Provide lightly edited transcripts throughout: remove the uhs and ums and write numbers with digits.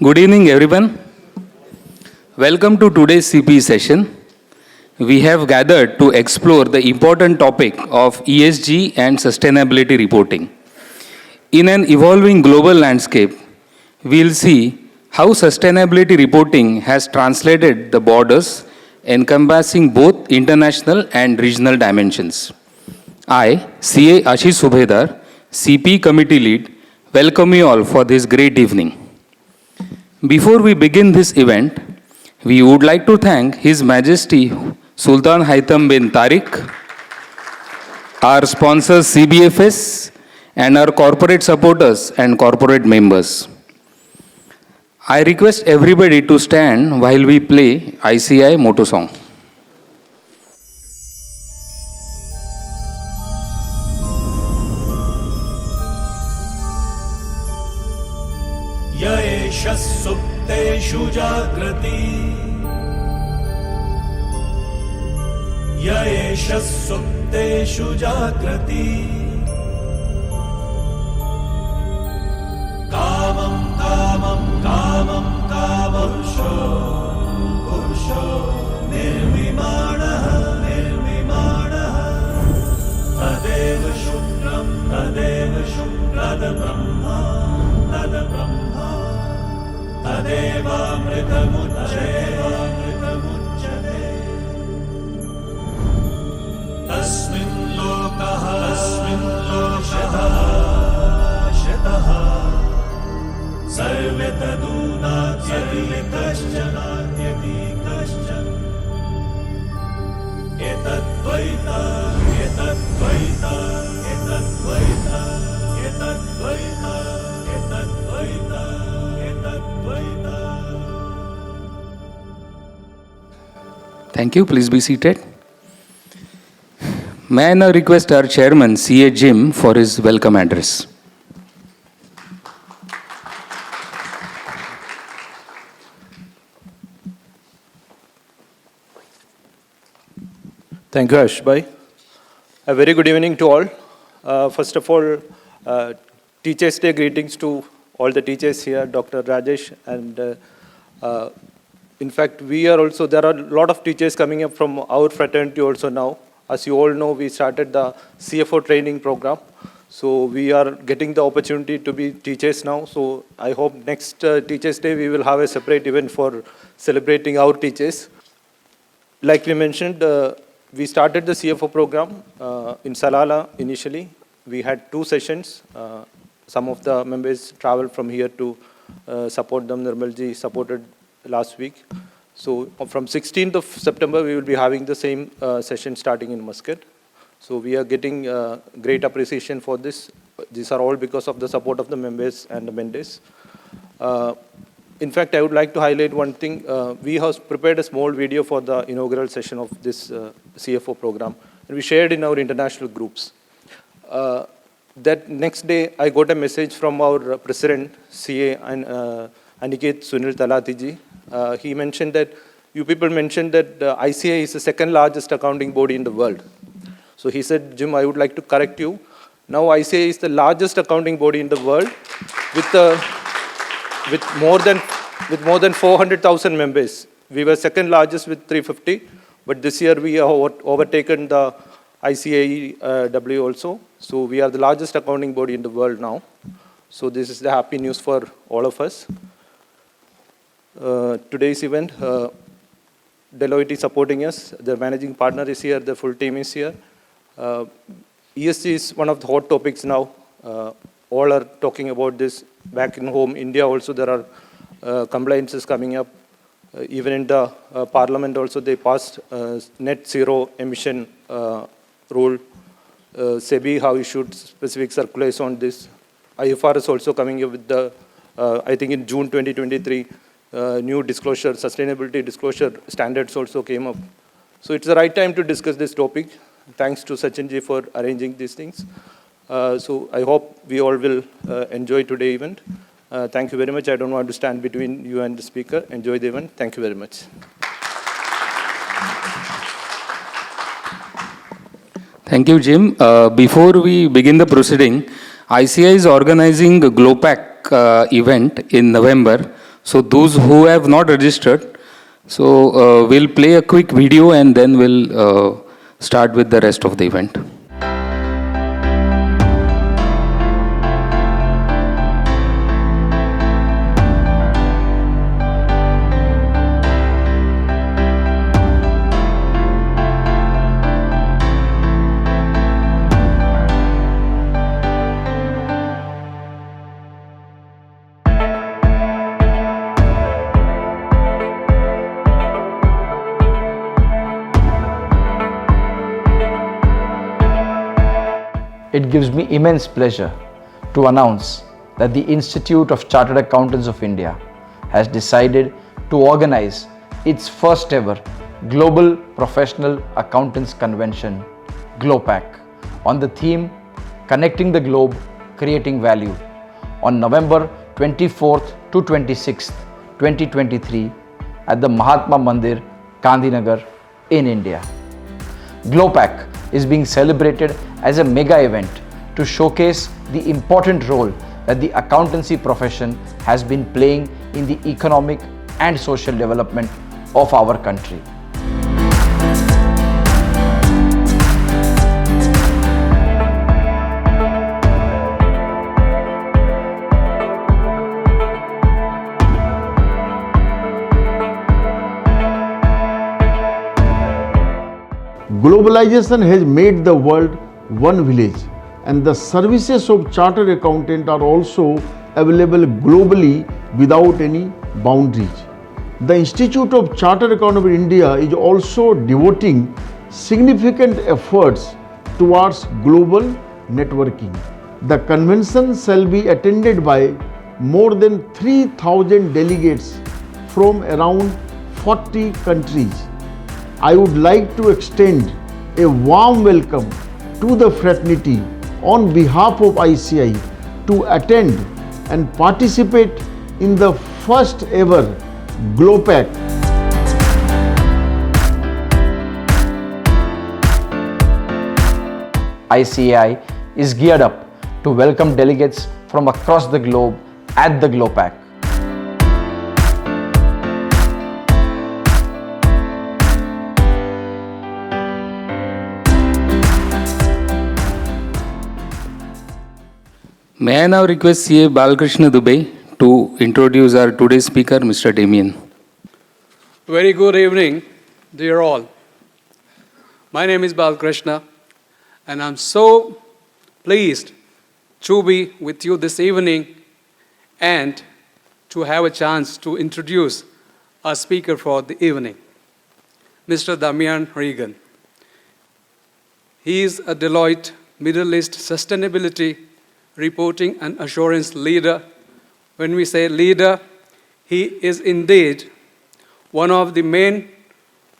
Good evening, everyone. Welcome to today's CP session. We have gathered to explore the important topic of ESG and sustainability reporting. In an evolving global landscape, we'll see how sustainability reporting has translated the borders, encompassing both international and regional dimensions. I, CA Ashish Subedar, CP Committee Lead, welcome you all for this great evening. Before we begin this event, we would like to thank His Majesty Sultan Haitham bin Tariq, our sponsors CBFS, and our corporate supporters and corporate members. I request everybody to stand while we play ICI motto song. येष सुप्तेषु जाग्रति येष सुप्तेषु जाग्रति कामं कामं कामं कामपुरुषो पुरुषो निर्विमाणः निर्विमाणः तदेव शुक्रं तद्ब्रह्मा तद्ब्रह्मा तदेवामृतमुच्यते तस्मिन् लोकः शतः सर्वे तदूनात्यपि कश्चन एतद्वैता एतद्वैता एतद्वैता एतद्वैता एतद्वैता एतद्वैता. Thank you. Please be seated. May I now request our chairman, CA Jim, for his welcome address. Thank you, Ash Bhai. A very good evening to all. First of all, Teachers' Day greetings to all the teachers here, Dr. Rajesh, and in fact, there are a lot of teachers coming up from our fraternity also now. As you all know, we started the CFO training program. So we are getting the opportunity to be teachers now. So I hope next Teachers' Day, we will have a separate event for celebrating our teachers. Like we mentioned, we started the CFO program in Salala initially. We had 2 sessions. Some of the members traveled from here to support them. Nirmalji supported last week. So from 16th of September, we will be having the same session starting in Muscat. So we are getting great appreciation for this. These are all because of the support of the members and the mentors. In fact, I would like to highlight one thing. We have prepared a small video for the inaugural session of this CFO program, and we shared in our international groups. That next day, I got a message from our president, CA, and Aniket Sunil Talatiji. He mentioned that, you people mentioned that ICA is the second largest accounting body in the world. So he said, Jim, I would like to correct you. Now ICA is the largest accounting body in the world with more than 400,000 members. We were second largest with 350, but this year we have overtaken the ICAEW also. So we are the largest accounting body in the world now. So this is the happy news for all of us. Today's event, Deloitte is supporting us. The managing partner is here. The full team is here. ESG is one of the hot topics now. All are talking about this. Back in home, India also, there are compliances coming up. Even in the parliament also, they passed net zero emission rule. SEBI have issued specific circulars on this. IFRS also coming up with the, I think in June 2023, new disclosure, sustainability disclosure standards also came up. So it's the right time to discuss this topic. Thanks to Sachinji for arranging these things. So I hope we all will enjoy today's event. Thank you very much. I don't want to stand between you and the speaker. Enjoy the event. Thank you very much. Thank you, Jim. Before we begin the proceeding, ICI is organizing a GLOPAC event in November So those who have not registered, we'll play a quick video and then we'll start with the rest of the event. It gives me immense pleasure to announce that the Institute of Chartered Accountants of India has decided to organize its first ever Global Professional Accountants Convention, GLOPAC, on the theme Connecting the Globe, Creating Value on November 24th to 26th, 2023 at the Mahatma Mandir, Gandhinagar in India. GLOPAC is being celebrated as a mega event to showcase the important role that the accountancy profession has been playing in the economic and social development of our country. Globalization has made the world one village, and the services of chartered accountant are also available globally without any boundaries. The Institute of Chartered Accountants of India is also devoting significant efforts towards global networking. The convention shall be attended by more than 3,000 delegates from around 40 countries. I would like to extend a warm welcome to the fraternity on behalf of ICI to attend and participate in the first ever GLOPAC. ICI is geared up to welcome delegates from across the globe at the GLOPAC. May I now request CA Balkrishna Dubey to introduce our today's speaker, Mr. Damian. Very good evening, dear all. My name is Balkrishna, and I'm so pleased to be with you this evening and to have a chance to introduce our speaker for the evening, Mr. Damian Regan. He is a Deloitte Middle East Sustainability Reporting and Assurance leader. When we say leader, he is indeed one of the main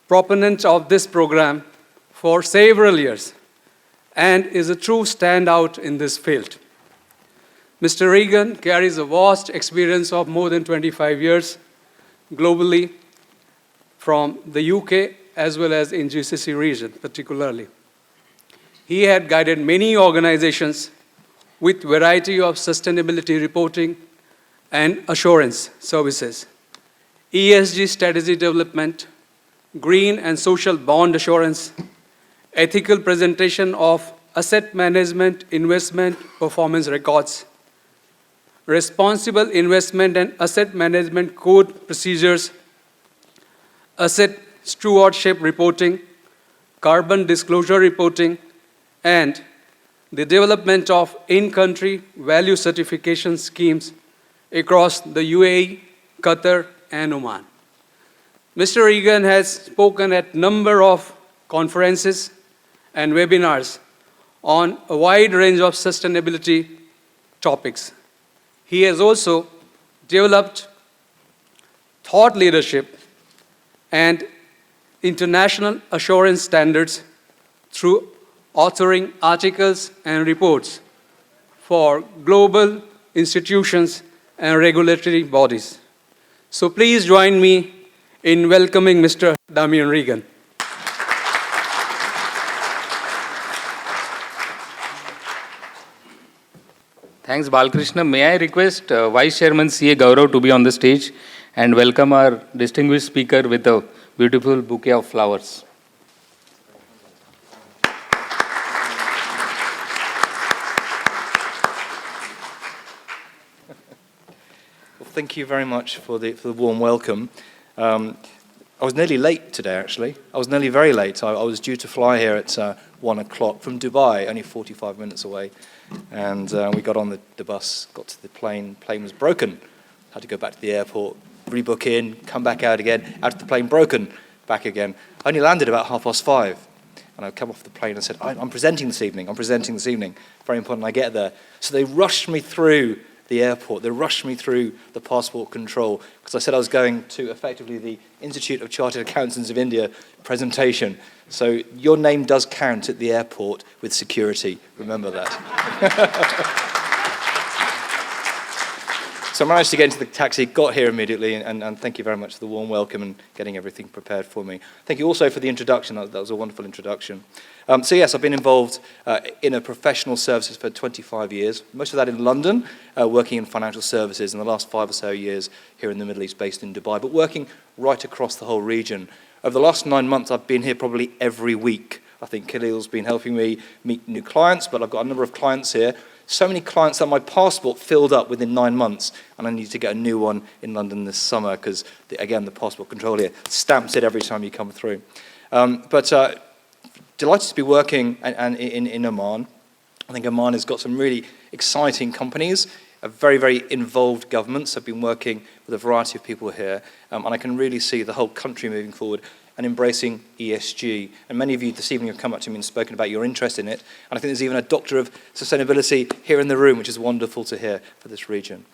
proponents of this program for several years and is a true standout in this field. Mr. Regan carries a vast experience of more than 25 years globally from the UK as well as in GCC region particularly. He had guided many organizations with variety of sustainability reporting and assurance services, ESG strategy development, green and social bond assurance, ethical presentation of asset management investment performance records, responsible investment and asset management code procedures, asset stewardship reporting, carbon disclosure reporting, and the development of in-country value certification schemes across the UAE, Qatar, and Oman. Mr. Regan has spoken at a number of conferences and webinars on a wide range of sustainability topics. He has also developed thought leadership and international assurance standards through authoring articles and reports for global institutions and regulatory bodies. So please join me in welcoming Mr. Damian Regan. Thanks, Balkrishna. May I request Vice Chairman CA Gaurav to be on the stage and welcome our distinguished speaker with a beautiful bouquet of flowers. Well, thank you very much for the warm welcome. I was nearly late today, actually. I was nearly very late. I was due to fly here at 1 o'clock from Dubai, only 45 minutes away. And we got on the bus, got to the plane. Plane was broken. Had to go back to the airport, rebook in, come back out again. Out of the plane, broken, back again. I only landed about 5:30. And I come off the plane and said, I'm presenting this evening. Very important I get there. So they rushed me through the airport. They rushed me through the passport control because I said I was going to effectively the Institute of Chartered Accountants of India presentation. So your name does count at the airport with security. Remember that. So I managed to get into the taxi, got here immediately, and thank you very much for the warm welcome and getting everything prepared for me. Thank you also for the introduction. That was a wonderful introduction. So yes, I've been involved in a professional services for 25 years, most of that in London, working in financial services, in the last 5 or so years here in the Middle East, based in Dubai, but working right across the whole region. Over the last 9 months, I've been here probably every week. I think Khalil's been helping me meet new clients, but I've got a number of clients here. So many clients that my passport filled up within 9 months, and I need to get a new one in London this summer because, again, the passport control here stamps it every time you come through. But delighted to be working in Oman. I think Oman has got some really exciting companies, a very, very involved governments. I've been working with a variety of people here, and I can really see the whole country moving forward and embracing ESG. And many of you this evening have come up to me and spoken about your interest in it. And I think there's even a Doctor of Sustainability here in the room, which is wonderful to hear for this region.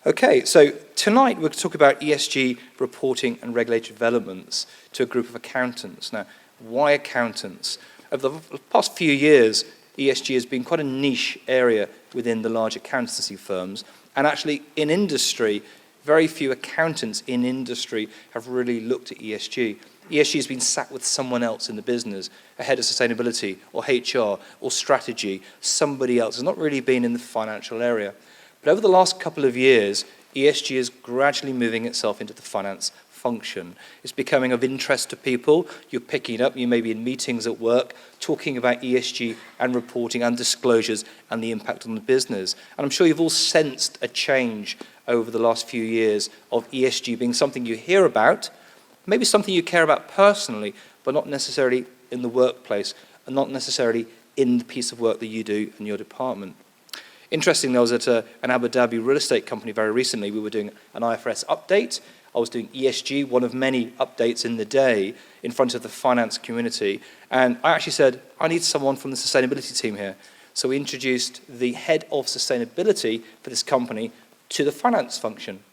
Okay, so tonight we're going to talk about ESG reporting and regulatory developments to a group of accountants. Now, why accountants? Over the past few years, ESG has been quite a niche area within the large accountancy firms. And actually, in industry, very few accountants in industry have really looked at ESG. ESG has been sat with someone else in the business, a head of sustainability or HR or strategy, somebody else. It's not really been in the financial area. But over the last couple of years, ESG is gradually moving itself into the finance function. It's becoming of interest to people. You're picking it up, you may be in meetings at work, talking about ESG and reporting and disclosures and the impact on the business. And I'm sure you've all sensed a change over the last few years of ESG being something you hear about, maybe something you care about personally, but not necessarily in the workplace, and not necessarily in the piece of work that you do in your department. Interestingly, I was at an Abu Dhabi real estate company very recently. We were doing an IFRS update. I was doing ESG, one of many updates in the day, in front of the finance community. And I actually said, I need someone from the sustainability team here. So we introduced the head of sustainability for this company to the finance function.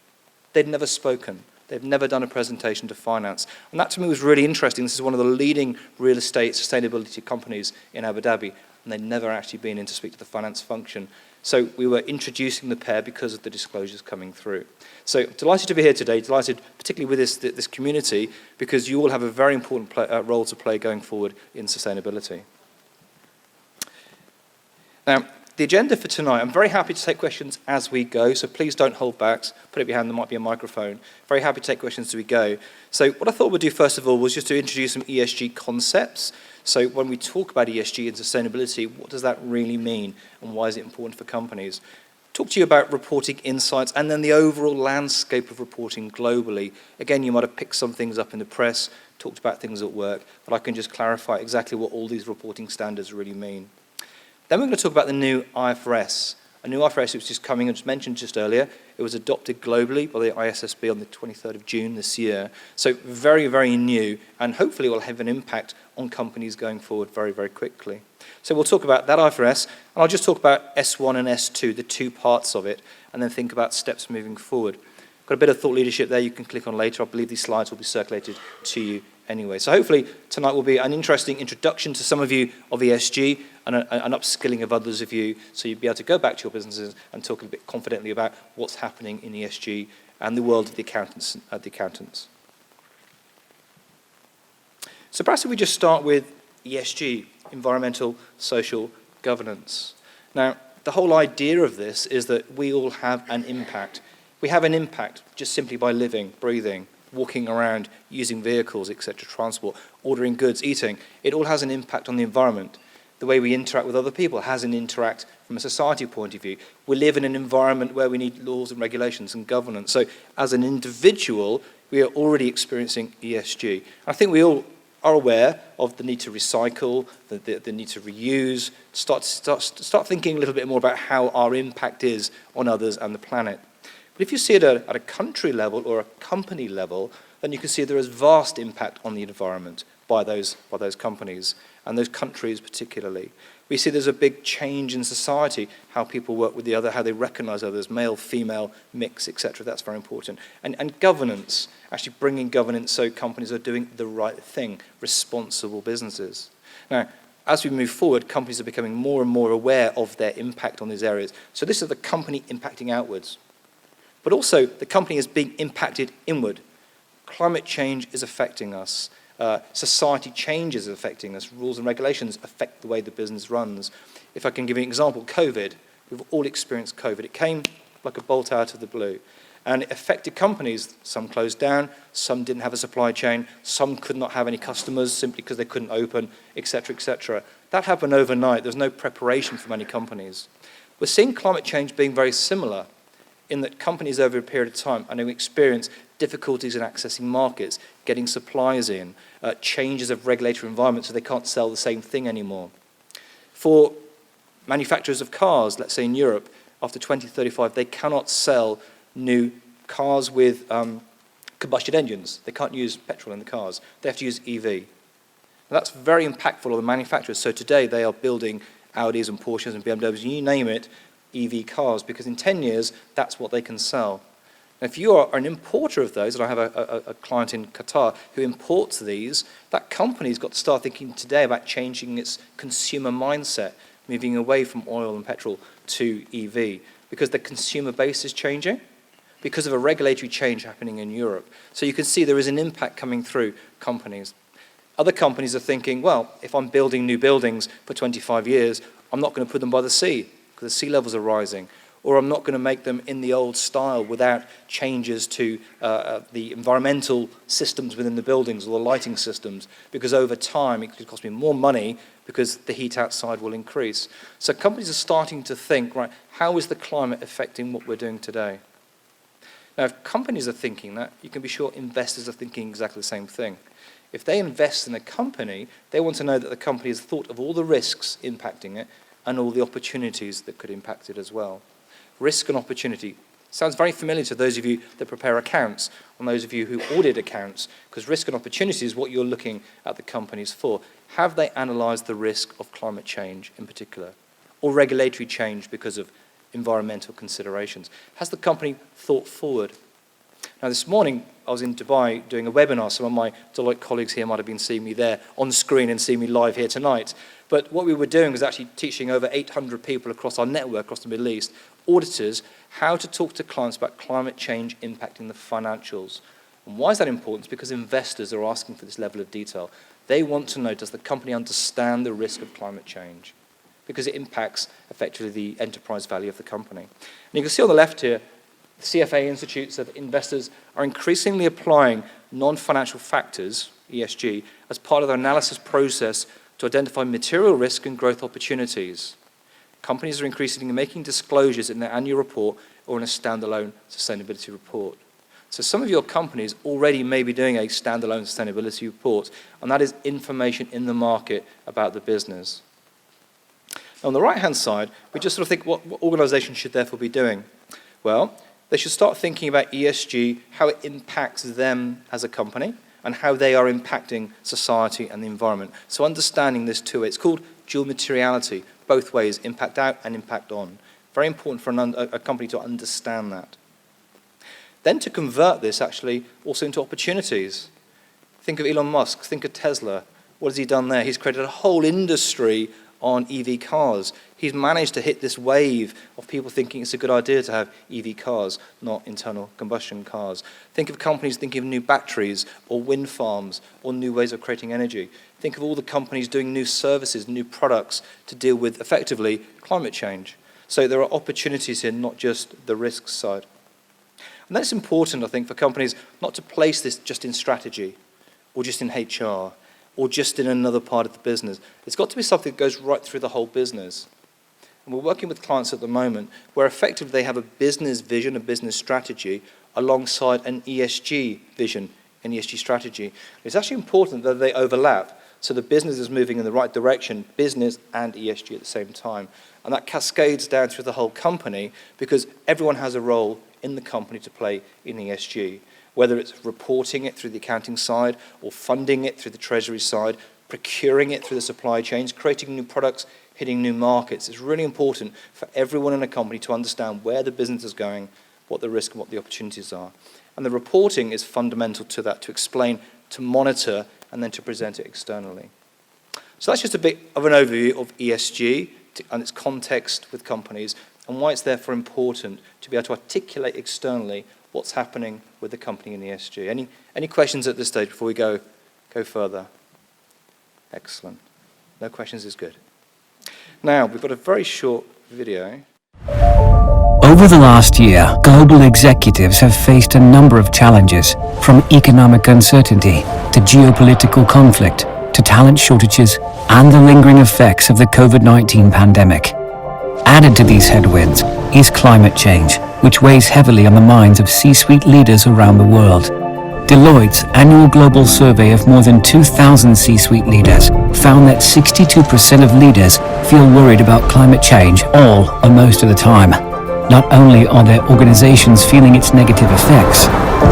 They'd never spoken. They've never done a presentation to finance. And that to me was really interesting. This is one of the leading real estate sustainability companies in Abu Dhabi, and they'd never actually been in to speak to the finance function. So we were introducing the pair because of the disclosures coming through. So delighted to be here today, delighted particularly with this community, because you all have a very important role to play going forward in sustainability. Now, the agenda for tonight, I'm very happy to take questions as we go, so please don't hold back. Put up your hand, there might be a microphone. Very happy to take questions as we go. So what I thought we'd do first of all was just to introduce some ESG concepts. So when we talk about ESG and sustainability, what does that really mean and why is it important for companies? Talk to you about reporting insights and then the overall landscape of reporting globally. Again, you might have picked some things up in the press, talked about things at work, but I can just clarify exactly what all these reporting standards really mean. Then we're going to talk about the new IFRS. A new IFRS which is coming, as mentioned just earlier. It was adopted globally by the ISSB on the 23rd of June this year. So very, very new, and hopefully will have an impact on companies going forward very, very quickly. So we'll talk about that IFRS, and I'll just talk about S1 and S2, the two parts of it, and then think about steps moving forward. Got a bit of thought leadership there you can click on later. I believe these slides will be circulated to you anyway. So hopefully tonight will be an interesting introduction to some of you of ESG and an upskilling of others of you, so you'll be able to go back to your businesses and talk a bit confidently about what's happening in ESG and the world of the accountants. So perhaps if we just start with ESG, environmental, social, governance. Now, the whole idea of this is that we all have an impact We have an impact just simply by living, breathing, walking around, using vehicles, etc., transport, ordering goods, eating. It all has an impact on the environment. The way we interact with other people has an impact from a society point of view. We live in an environment where we need laws and regulations and governance. So as an individual, we are already experiencing ESG. I think we all are aware of the need to recycle, the need to reuse, start thinking a little bit more about how our impact is on others and the planet. But if you see it at a country level or a company level, then you can see there is vast impact on the environment by those companies, and those countries particularly. We see there's a big change in society, how people work with the other, how they recognize others, male, female, mix, etc. That's very important. And governance, actually bringing governance so companies are doing the right thing, responsible businesses. Now, as we move forward, companies are becoming more and more aware of their impact on these areas. So this is the company impacting outwards. But also, the company is being impacted inward. Climate change is affecting us. Society change is affecting us. Rules and regulations affect the way the business runs. If I can give you an example, COVID. We've all experienced COVID. It came like a bolt out of the blue. And it affected companies. Some closed down, some didn't have a supply chain, some could not have any customers simply because they couldn't open, etc., etc. That happened overnight. There was no preparation for many companies. We're seeing climate change being very similar, in that companies over a period of time are going to experience difficulties in accessing markets, getting suppliers in, changes of regulatory environment so they can't sell the same thing anymore. For manufacturers of cars, let's say in Europe, after 2035, they cannot sell new cars with combustion engines. They can't use petrol in the cars. They have to use EV. And that's very impactful on the manufacturers. So today they are building Audis and Porsches and BMWs, you name it, EV cars, because in 10 years, that's what they can sell. Now, if you are an importer of those, and I have a client in Qatar who imports these, that company's got to start thinking today about changing its consumer mindset, moving away from oil and petrol to EV, because the consumer base is changing, because of a regulatory change happening in Europe. So you can see there is an impact coming through companies. Other companies are thinking, well, if I'm building new buildings for 25 years, I'm not going to put them by the sea, because the sea levels are rising, or I'm not going to make them in the old style without changes to the environmental systems within the buildings or the lighting systems, because over time it could cost me more money because the heat outside will increase. So companies are starting to think, right, how is the climate affecting what we're doing today? Now, if companies are thinking that, you can be sure investors are thinking exactly the same thing. If they invest in a company, they want to know that the company has thought of all the risks impacting it and all the opportunities that could impact it as well. Risk and opportunity. Sounds very familiar to those of you that prepare accounts, and those of you who audit accounts, because risk and opportunity is what you're looking at the companies for. Have they analysed the risk of climate change in particular, or regulatory change because of environmental considerations? Has the company thought forward? Now, this morning, I was in Dubai doing a webinar. Some of my Deloitte colleagues here might have been seeing me there on screen and seeing me live here tonight. But what we were doing was actually teaching over 800 people across our network, across the Middle East, auditors, how to talk to clients about climate change impacting the financials. And why is that important? It's because investors are asking for this level of detail. They want to know, does the company understand the risk of climate change? Because it impacts, effectively, the enterprise value of the company. And you can see on the left here, the CFA institutes of investors are increasingly applying non-financial factors, ESG, as part of their analysis process to identify material risk and growth opportunities. Companies are increasingly making disclosures in their annual report or in a standalone sustainability report. So some of your companies already may be doing a standalone sustainability report, and that is information in the market about the business. Now, on the right-hand side, we just sort of think what organizations should therefore be doing. Well, they should start thinking about ESG, how it impacts them as a company, and how they are impacting society and the environment. So understanding this too, it's called dual materiality, both ways, impact out and impact on. Very important for a company to understand that. Then to convert this actually also into opportunities. Think of Elon Musk, think of Tesla. What has he done there? He's created a whole industry on EV cars. He's managed to hit this wave of people thinking it's a good idea to have EV cars, not internal combustion cars. Think of companies thinking of new batteries or wind farms or new ways of creating energy. Think of all the companies doing new services, new products to deal with, effectively, climate change. So there are opportunities here, not just the risk side. And that's important, I think, for companies not to place this just in strategy or just in HR or just in another part of the business. It's got to be something that goes right through the whole business. And we're working with clients at the moment where effectively they have a business vision, a business strategy, alongside an ESG vision, an ESG strategy. It's actually important that they overlap, so the business is moving in the right direction, business and ESG at the same time. And that cascades down through the whole company because everyone has a role in the company to play in ESG, whether it's reporting it through the accounting side or funding it through the treasury side, procuring it through the supply chains, creating new products, hitting new markets. It's really important for everyone in a company to understand where the business is going, what the risk and what the opportunities are. And the reporting is fundamental to that, to explain, to monitor, and then to present it externally. So that's just a bit of an overview of ESG and its context with companies and why it's therefore important to be able to articulate externally what's happening with the company in ESG. Any questions at this stage before we go further? Excellent. No questions is good. Now, we've got a very short video. Over the last year, global executives have faced a number of challenges, from economic uncertainty to geopolitical conflict to talent shortages and the lingering effects of the COVID-19 pandemic. Added to these headwinds is climate change, which weighs heavily on the minds of C-suite leaders around the world. Deloitte's annual global survey of more than 2,000 C-suite leaders found that 62% of leaders feel worried about climate change all or most of the time. Not only are their organizations feeling its negative effects,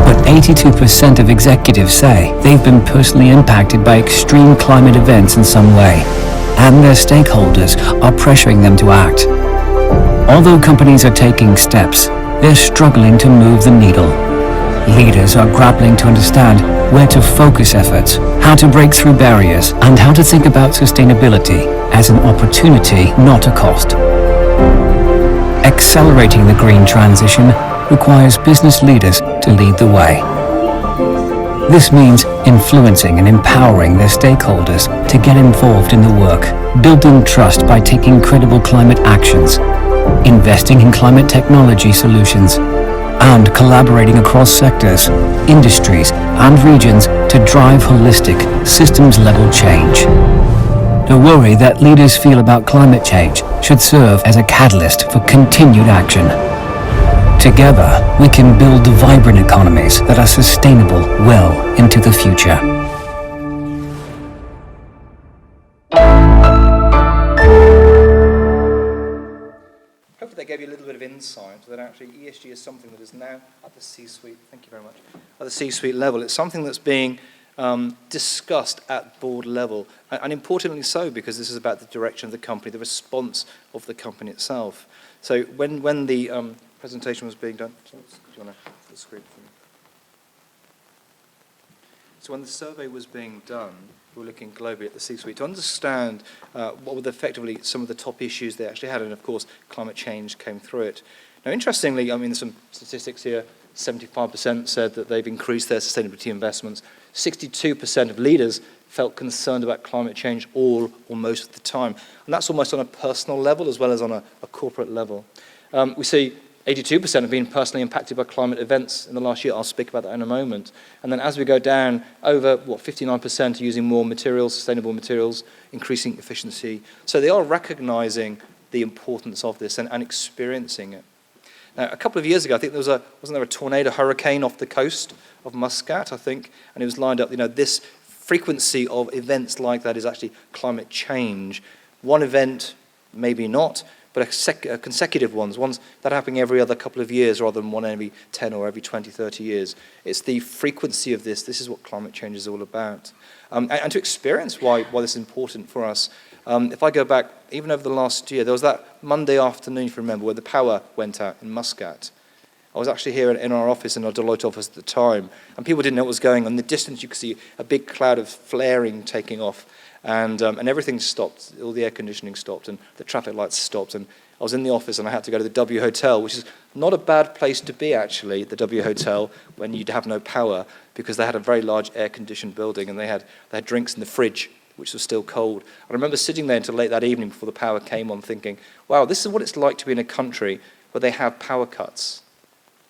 but 82% of executives say they've been personally impacted by extreme climate events in some way, and their stakeholders are pressuring them to act. Although companies are taking steps, they're struggling to move the needle. Leaders are grappling to understand where to focus efforts, how to break through barriers, and how to think about sustainability as an opportunity, not a cost. Accelerating the green transition requires business leaders to lead the way. This means influencing and empowering their stakeholders to get involved in the work, building trust by taking credible climate actions, investing in climate technology solutions, and collaborating across sectors, industries, and regions to drive holistic, systems-level change. The worry that leaders feel about climate change should serve as a catalyst for continued action. Together, we can build vibrant economies that are sustainable well into the future. Hopefully that gave you a little bit of insight that actually ESG is something that is now at the C-suite, thank you very much, at the C-suite level. It's something that's being discussed at board level, and importantly so, because this is about the direction of the company, the response of the company itself. So when the presentation was being done, do you want to put the screen for me? So when the survey was being done, we were looking globally at the C-suite to understand what were effectively some of the top issues they actually had, and of course climate change came through it. Now interestingly, I mean there's some statistics here, 75% said that they've increased their sustainability investments. 62% of leaders felt concerned about climate change all or most of the time. And that's almost on a personal level as well as on a corporate level. We see 82% have been personally impacted by climate events in the last year. I'll speak about that in a moment. And then as we go down, over 59% are using more materials, sustainable materials, increasing efficiency. So they are recognizing the importance of this and experiencing it. Now, a couple of years ago, I think wasn't there a tornado hurricane off the coast of Muscat, I think, and it was lined up, this frequency of events like that is actually climate change. One event, maybe not, but consecutive ones that are happening every other couple of years rather than one every 10 or every 20, 30 years. It's the frequency of this is what climate change is all about. And to experience why this is important for us, if I go back, even over the last year, there was that Monday afternoon, if you remember, where the power went out in Muscat. I was actually here in our office, in our Deloitte office at the time, and people didn't know what was going on. In the distance, you could see a big cloud of flaring taking off, and everything stopped. All the air conditioning stopped, and the traffic lights stopped. And I was in the office, and I had to go to the W Hotel, which is not a bad place to be, actually, the W Hotel, when you'd have no power, because they had a very large air-conditioned building, and they had drinks in the fridge, which was still cold. I remember sitting there until late that evening before the power came on thinking, wow, this is what it's like to be in a country where they have power cuts.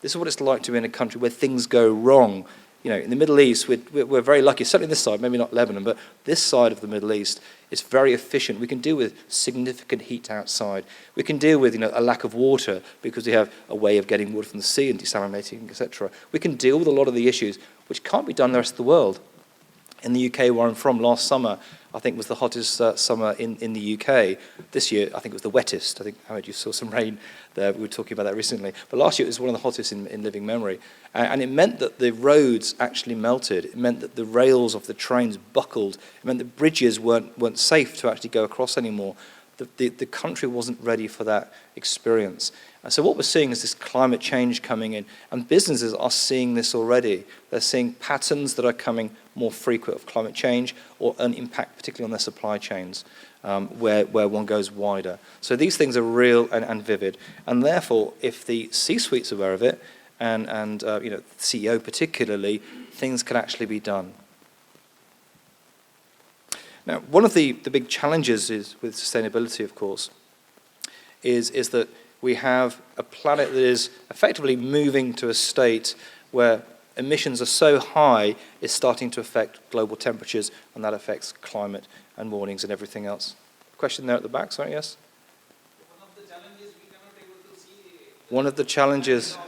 This is what it's like to be in a country where things go wrong. You know, in the Middle East, we're very lucky, certainly this side, maybe not Lebanon, but this side of the Middle East is very efficient. We can deal with significant heat outside. We can deal with, a lack of water because we have a way of getting water from the sea and desalinating, etc. We can deal with a lot of the issues which can't be done in the rest of the world. In the UK, where I'm from, last summer, I think was the hottest summer in the UK. This year, I think it was the wettest. I think, Howard, you saw some rain there. We were talking about that recently. But last year, it was one of the hottest in living memory. And it meant that the roads actually melted. It meant that the rails of the trains buckled. It meant that bridges weren't safe to actually go across anymore. The country wasn't ready for that experience. And so what we're seeing is this climate change coming in, and businesses are seeing this already. They're seeing patterns that are coming more frequent of climate change or an impact particularly on their supply chains where one goes wider. So these things are real and vivid. And therefore, if the C-suite's aware of it, and the CEO particularly, things can actually be done. Now, one of the big challenges with sustainability, of course, is that we have a planet that is effectively moving to a state where emissions are so high it's starting to affect global temperatures, and that affects climate and warnings and everything else. Question there at the back, sorry, yes? One of the challenges we cannot able to see. One of the challenges.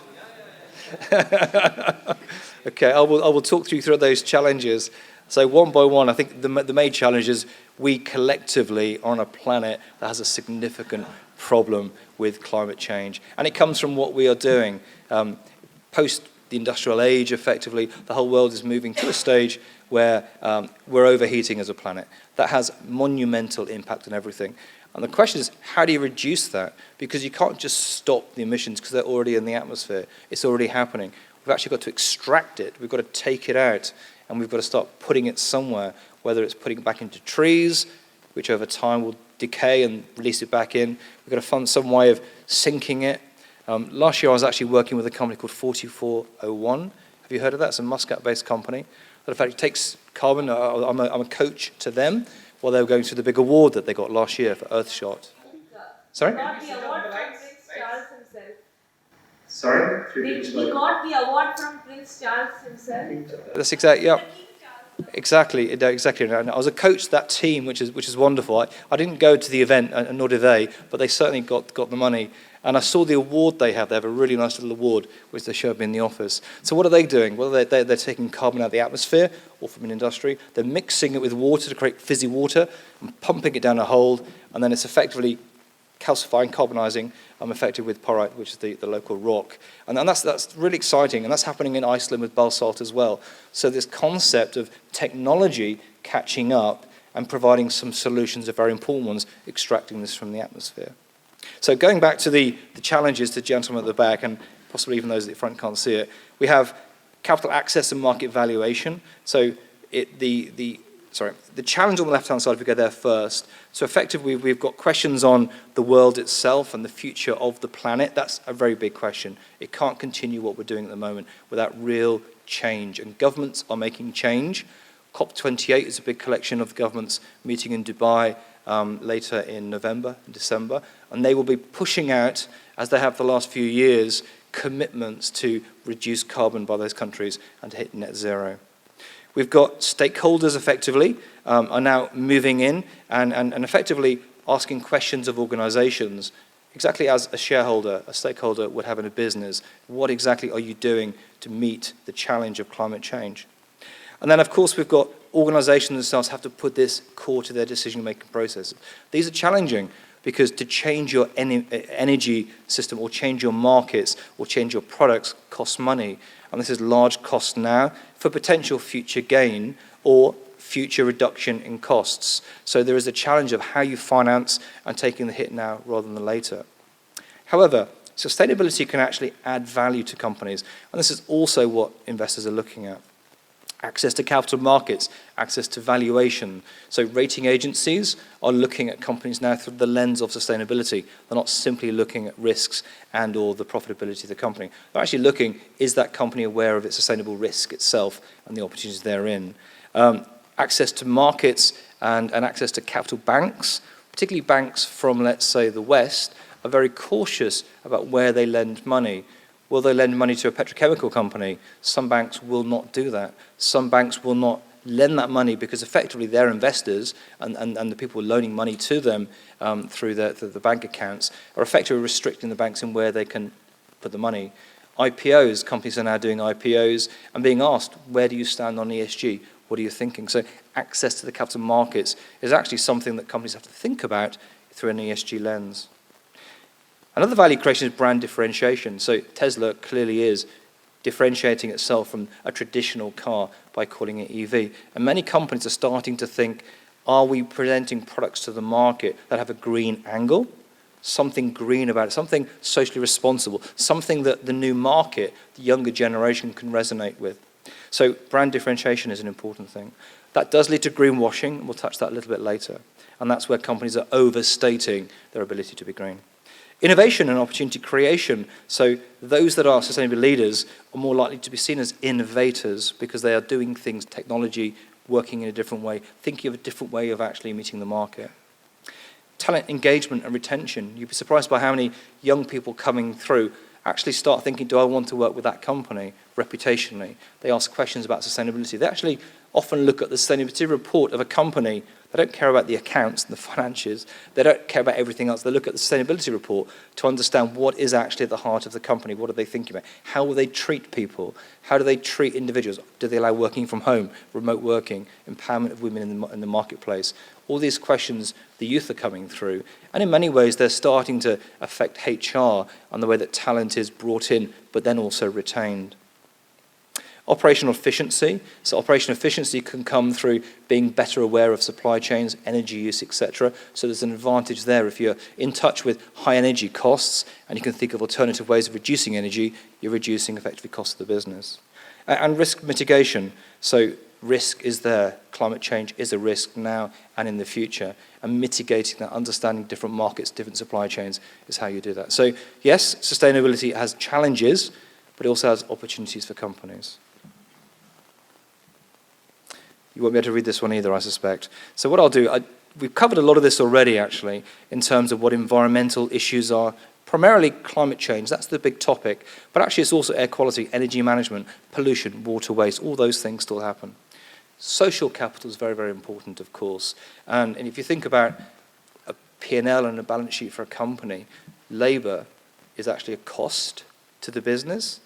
Okay, I will talk you through those challenges. So one by one, I think the main challenge is we collectively are on a planet that has a significant problem with climate change. And it comes from what we are doing. Post the industrial age, effectively, the whole world is moving to a stage where we're overheating as a planet. That has monumental impact on everything. And the question is, how do you reduce that? Because you can't just stop the emissions because they're already in the atmosphere. It's already happening. We've actually got to extract it. We've got to take it out. And we've got to start putting it somewhere, whether it's putting it back into trees, which over time will decay and release it back in. We've got to find some way of sinking it. Last year I was actually working with a company called 4401. Have you heard of that? It's a Muscat-based company that in fact takes carbon. I'm a coach to them while they were going through the big award that they got last year for Earthshot. Sorry? Got the award from Prince Charles himself. Sorry? He got the award from Prince Charles himself. That's exactly, yeah. Exactly. And I was a coach to that team, which is wonderful. I didn't go to the event, and nor did they, but they certainly got the money. And I saw the award they have. They have a really nice little award, which they showed me in the office. So what are they doing? Well, they're taking carbon out of the atmosphere, or from an industry. They're mixing it with water to create fizzy water, and pumping it down a hole, and then it's effectively calcifying, carbonizing, effective with pyrite, which is the local rock. And that's really exciting, and that's happening in Iceland with basalt as well. So this concept of technology catching up and providing some solutions, are very important ones, extracting this from the atmosphere. So going back to the challenges, the gentleman at the back, and possibly even those at the front can't see it, we have capital access and market valuation. So the challenge on the left-hand side, if we go there first, so effectively we've got questions on the world itself and the future of the planet. That's a very big question. It can't continue what we're doing at the moment without real change, and governments are making change. COP28 is a big collection of governments meeting in Dubai later in November and December, and they will be pushing out, as they have the last few years, commitments to reduce carbon by those countries and to hit net zero. We've got stakeholders effectively are now moving in and effectively asking questions of organizations, exactly as a shareholder, a stakeholder would have in a business. What exactly are you doing to meet the challenge of climate change? And then, of course, we've got organizations themselves have to put this core to their decision-making processes. These are challenging because to change your energy system or change your markets or change your products costs money. And this is large cost now for potential future gain or future reduction in costs. So there is a challenge of how you finance and taking the hit now rather than later. However, sustainability can actually add value to companies. And this is also what investors are looking at. Access to capital markets, access to valuation. So rating agencies are looking at companies now through the lens of sustainability. They're not simply looking at risks and or the profitability of the company. They're actually looking, is that company aware of its sustainable risk itself and the opportunities therein? Access to markets and access to capital banks, particularly banks from, let's say, the West, are very cautious about where they lend money. Will they lend money to a petrochemical company? Some banks will not do that. Some banks will not lend that money because effectively their investors and the people loaning money to them through the bank accounts are effectively restricting the banks in where they can put the money. IPOs, companies are now doing IPOs and being asked, where do you stand on ESG? What are you thinking? So access to the capital markets is actually something that companies have to think about through an ESG lens. Another value creation is brand differentiation. So Tesla clearly is differentiating itself from a traditional car by calling it EV. And many companies are starting to think, are we presenting products to the market that have a green angle? Something green about it, something socially responsible, something that the new market, the younger generation can resonate with. So brand differentiation is an important thing. That does lead to greenwashing, and we'll touch that a little bit later. And that's where companies are overstating their ability to be green. Innovation and opportunity creation. So those that are sustainable leaders are more likely to be seen as innovators because they are doing things, technology, working in a different way, thinking of a different way of actually meeting the market. Talent engagement and retention. You'd be surprised by how many young people coming through actually start thinking, do I want to work with that company reputationally? They ask questions about sustainability. They actually often look at the sustainability report of a company. They don't care about the accounts and the financials. They don't care about everything else. They look at the sustainability report to understand what is actually at the heart of the company. What are they thinking about? How will they treat people? How do they treat individuals? Do they allow working from home, remote working, empowerment of women in the marketplace? All these questions the youth are coming through. And in many ways, they're starting to affect HR and the way that talent is brought in, but then also retained. Operational efficiency. So operational efficiency can come through being better aware of supply chains, energy use, etc. So there's an advantage there. If you're in touch with high energy costs and you can think of alternative ways of reducing energy, you're reducing effectively costs of the business. And risk mitigation. So risk is there. Climate change is a risk now and in the future. And mitigating that, understanding different markets, different supply chains is how you do that. So yes, sustainability has challenges, but it also has opportunities for companies. You won't be able to read this one either, I suspect. So what I'll do, we've covered a lot of this already, actually, in terms of what environmental issues are. Primarily climate change, that's the big topic. But actually it's also air quality, energy management, pollution, water waste, all those things still happen. Social capital is very, very important, of course. And if you think about a P&L and a balance sheet for a company, labour is actually a cost to the business.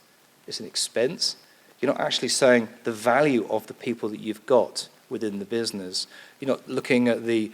It's an expense. You're not actually saying the value of the people that you've got within the business. You're not looking at the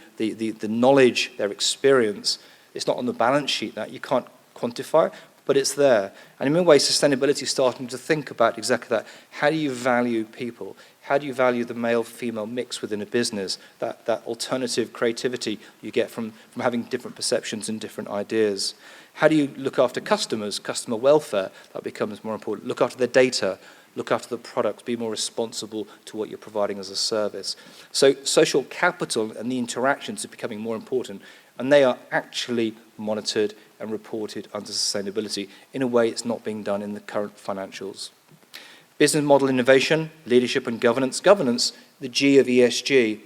knowledge, their experience. It's not on the balance sheet that you can't quantify, but it's there. And in many ways, sustainability is starting to think about exactly that. How do you value people? How do you value the male-female mix within a business? That alternative creativity you get from having different perceptions and different ideas. How do you look after customers, customer welfare? That becomes more important. Look after their data. Look after the products, be more responsible to what you're providing as a service. So social capital and the interactions are becoming more important, and they are actually monitored and reported under sustainability in a way it's not being done in the current financials. Business model innovation, leadership and governance. Governance, the G of ESG.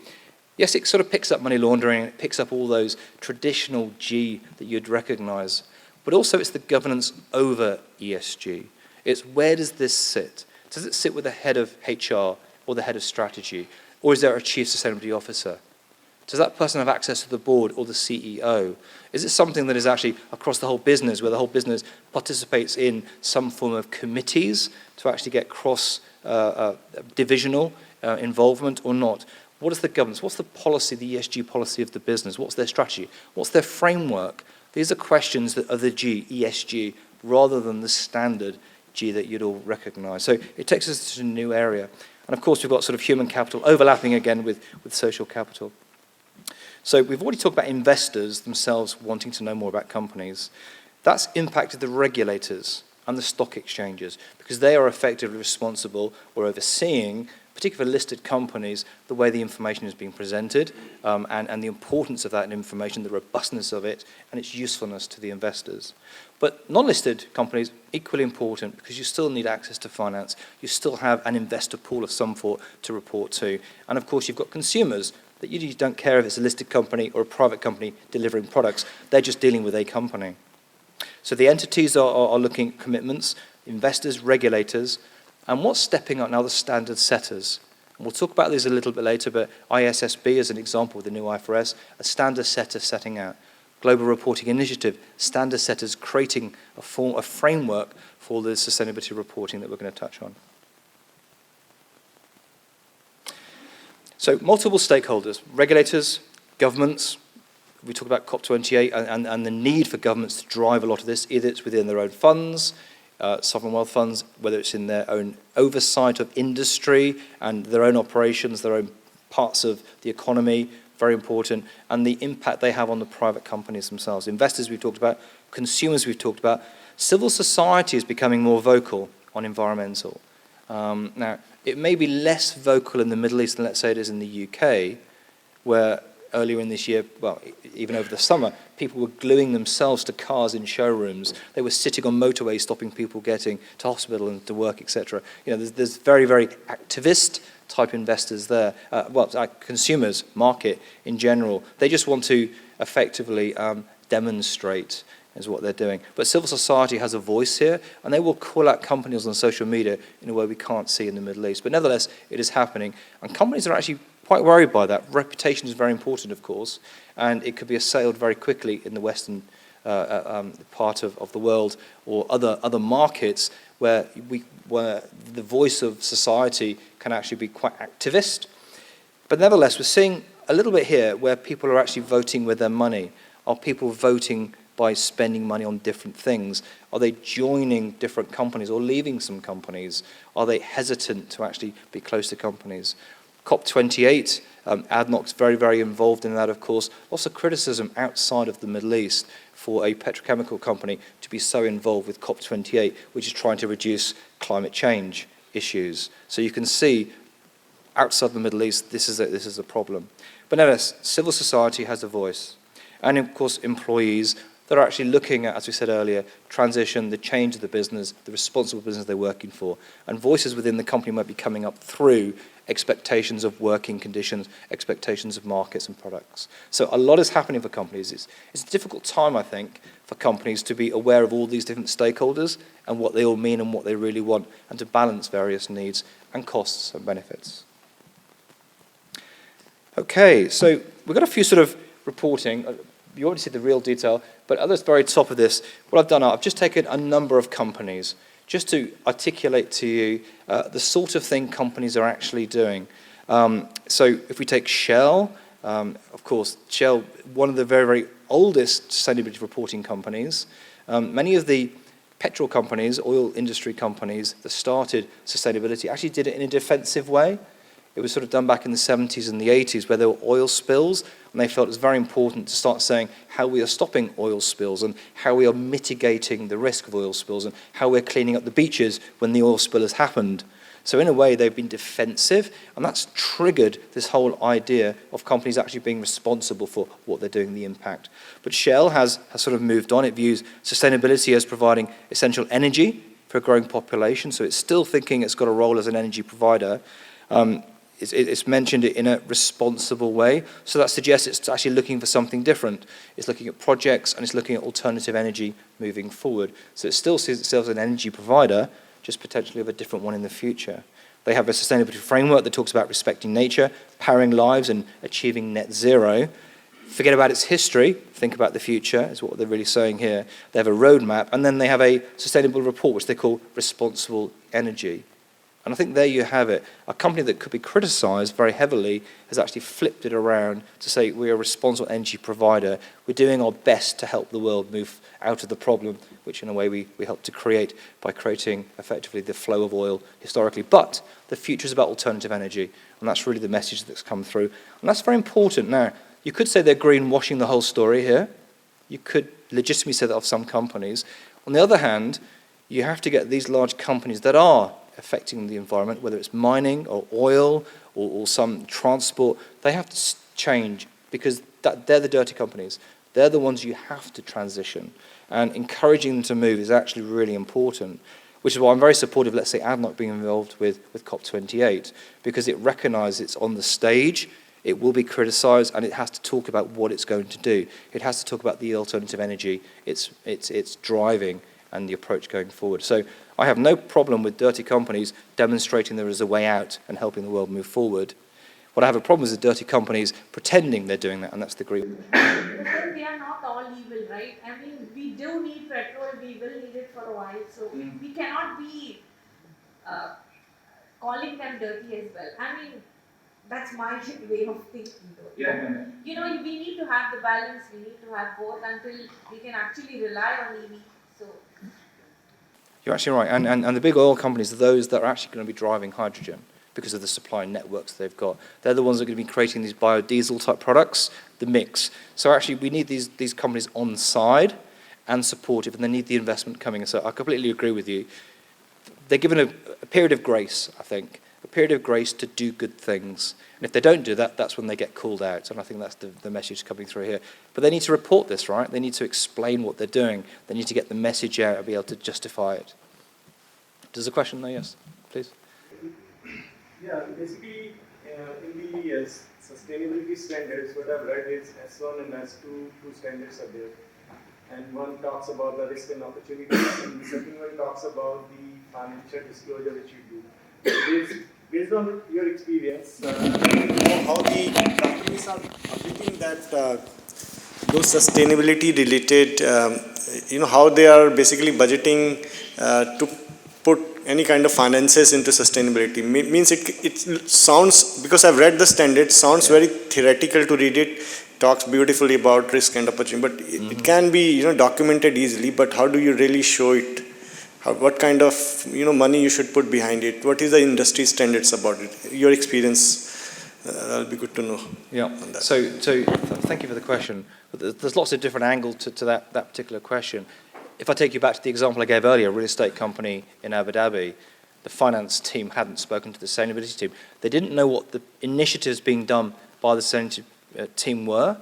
Yes, it sort of picks up money laundering, it picks up all those traditional G that you'd recognize, but also it's the governance over ESG. It's where does this sit? Does it sit with the head of HR or the head of strategy? Or is there a chief sustainability officer? Does that person have access to the board or the CEO? Is it something that is actually across the whole business, where the whole business participates in some form of committees to actually get cross-divisional involvement or not? What is the governance? What's the policy, the ESG policy of the business? What's their strategy? What's their framework? These are questions that are the G, ESG, rather than the standard G that you'd all recognize. So it takes us to a new area. And of course, we've got sort of human capital overlapping again with social capital. So we've already talked about investors themselves wanting to know more about companies. That's impacted the regulators and the stock exchanges because they are effectively responsible or overseeing, particularly for listed companies, the way the information is being presented and the importance of that information, the robustness of it, and its usefulness to the investors. But non-listed companies, equally important because you still need access to finance. You still have an investor pool of some sort to report to. And of course, you've got consumers that you don't care if it's a listed company or a private company delivering products. They're just dealing with a company. So the entities are looking at commitments. investors, regulators, and what's stepping up now, the standard setters. And we'll talk about this a little bit later, but ISSB as an example with the new IFRS, a standard setter setting out. Global Reporting Initiative, standard setters creating a framework for the sustainability reporting that we're going to touch on. So multiple stakeholders, regulators, governments. We talk about COP28 and the need for governments to drive a lot of this, either it's within their own funds, sovereign wealth funds, whether it's in their own oversight of industry and their own operations, their own parts of the economy, very important, and the impact they have on the private companies themselves. Investors we've talked about, consumers we've talked about. Civil society is becoming more vocal on environmental. Now, it may be less vocal in the Middle East than, let's say, it is in the UK, where earlier in this year, well, even over the summer, people were gluing themselves to cars in showrooms. They were sitting on motorways, stopping people getting to hospital and to work, etc. You know, there's very, very activist type investors there. Consumers, market in general. They just want to effectively demonstrate is what they're doing. But civil society has a voice here, and they will call out companies on social media in a way we can't see in the Middle East. But nevertheless, it is happening, and companies are actually quite worried by that. Reputation is very important, of course, and it could be assailed very quickly in the Western part of the world or other markets where the voice of society can actually be quite activist. But nevertheless, we're seeing a little bit here where people are actually voting with their money. Are people voting by spending money on different things? Are they joining different companies or leaving some companies? Are they hesitant to actually be close to companies? COP28, ADNOC's very, very involved in that, of course. Lots of criticism outside of the Middle East for a petrochemical company to be so involved with COP28, which is trying to reduce climate change issues. So you can see outside the Middle East, this is a problem. But nevertheless, civil society has a voice. And of course, employees that are actually looking at, as we said earlier, transition, the change of the business, the responsible business they're working for. And voices within the company might be coming up through expectations of working conditions, expectations of markets and products. So a lot is happening for companies. It's a difficult time, I think, for companies to be aware of all these different stakeholders and what they all mean and what they really want, and to balance various needs and costs and benefits. Okay, so we've got a few sort of reporting. You already see the real detail, but at the very top of this, what I've done, I've just taken a number of companies just to articulate to you the sort of thing companies are actually doing. So if we take Shell, of course, Shell, one of the very, very oldest sustainability reporting companies. Many of the petrol companies, oil industry companies that started sustainability actually did it in a defensive way. It was sort of done back in the 70s and the 80s where there were oil spills, and they felt it was very important to start saying how we are stopping oil spills and how we are mitigating the risk of oil spills and how we're cleaning up the beaches when the oil spill has happened. So in a way, they've been defensive, and that's triggered this whole idea of companies actually being responsible for what they're doing, the impact. But Shell has sort of moved on. It views sustainability as providing essential energy for a growing population, so it's still thinking it's got a role as an energy provider. It's mentioned it in a responsible way, so that suggests it's actually looking for something different. It's looking at projects and it's looking at alternative energy moving forward. So it still sees itself as an energy provider, just potentially of a different one in the future. They have a sustainability framework that talks about respecting nature, powering lives and achieving net zero. Forget about its history, think about the future, is what they're really saying here. They have a roadmap, and then they have a sustainable report, which they call responsible energy. And I think there you have it. A company that could be criticized very heavily has actually flipped it around to say we're a responsible energy provider. We're doing our best to help the world move out of the problem, which in a way we help to create by creating effectively the flow of oil historically. But the future is about alternative energy, and that's really the message that's come through. And that's very important. Now, you could say they're greenwashing the whole story here. You could legitimately say that of some companies. On the other hand, you have to get these large companies that are affecting the environment, whether it's mining or oil or some transport, they have to change because they're the dirty companies. They're the ones you have to transition. And encouraging them to move is actually really important, which is why I'm very supportive, let's say, ADNOC being involved with COP28, because it recognises it's on the stage, it will be criticised, and it has to talk about what it's going to do. It has to talk about the alternative energy it's driving and the approach going forward. So I have no problem with dirty companies demonstrating there is a way out and helping the world move forward. What I have a problem with is dirty companies pretending they're doing that, and that's the green. But then they are not all evil, right? I mean, we do need petrol, we will need it for a while, so we cannot be calling them dirty as well. I mean, that's my way of thinking though. Yeah. You know, we need to have the balance, we need to have both until we can actually rely on EV. So You're actually right. And the big oil companies are those that are actually going to be driving hydrogen because of the supply networks they've got. They're the ones that are going to be creating these biodiesel type products, the mix. So actually we need these companies on side and supportive, and they need the investment coming in. So I completely agree with you. They're given a period of grace, I think, a period of grace to do good things. And if they don't do that, that's when they get called out. And I think that's the message coming through here. But they need to report this, right? They need to explain what they're doing. They need to get the message out and be able to justify it. There's a question there, yes, please. Yeah, basically, in the sustainability standards, what I've read is S1 and S2, two standards are there. And one talks about the risk and opportunities, and the second one talks about the financial disclosure which you do. Based on your experience, how the companies are updating that those sustainability related, how they are basically budgeting to put any kind of finances into sustainability. Means it sounds, because I've read the standard, sounds very theoretical to read it, talks beautifully about risk and opportunity, but it can be documented easily, but how do you really show it? What kind of money you should put behind it? What is the industry standards about it? Your experience, that'll be good to know. Yeah. So thank you for the question. But there's lots of different angles to that particular question. If I take you back to the example I gave earlier, a real estate company in Abu Dhabi, the finance team hadn't spoken to the sustainability team. They didn't know what the initiatives being done by the sustainability team were.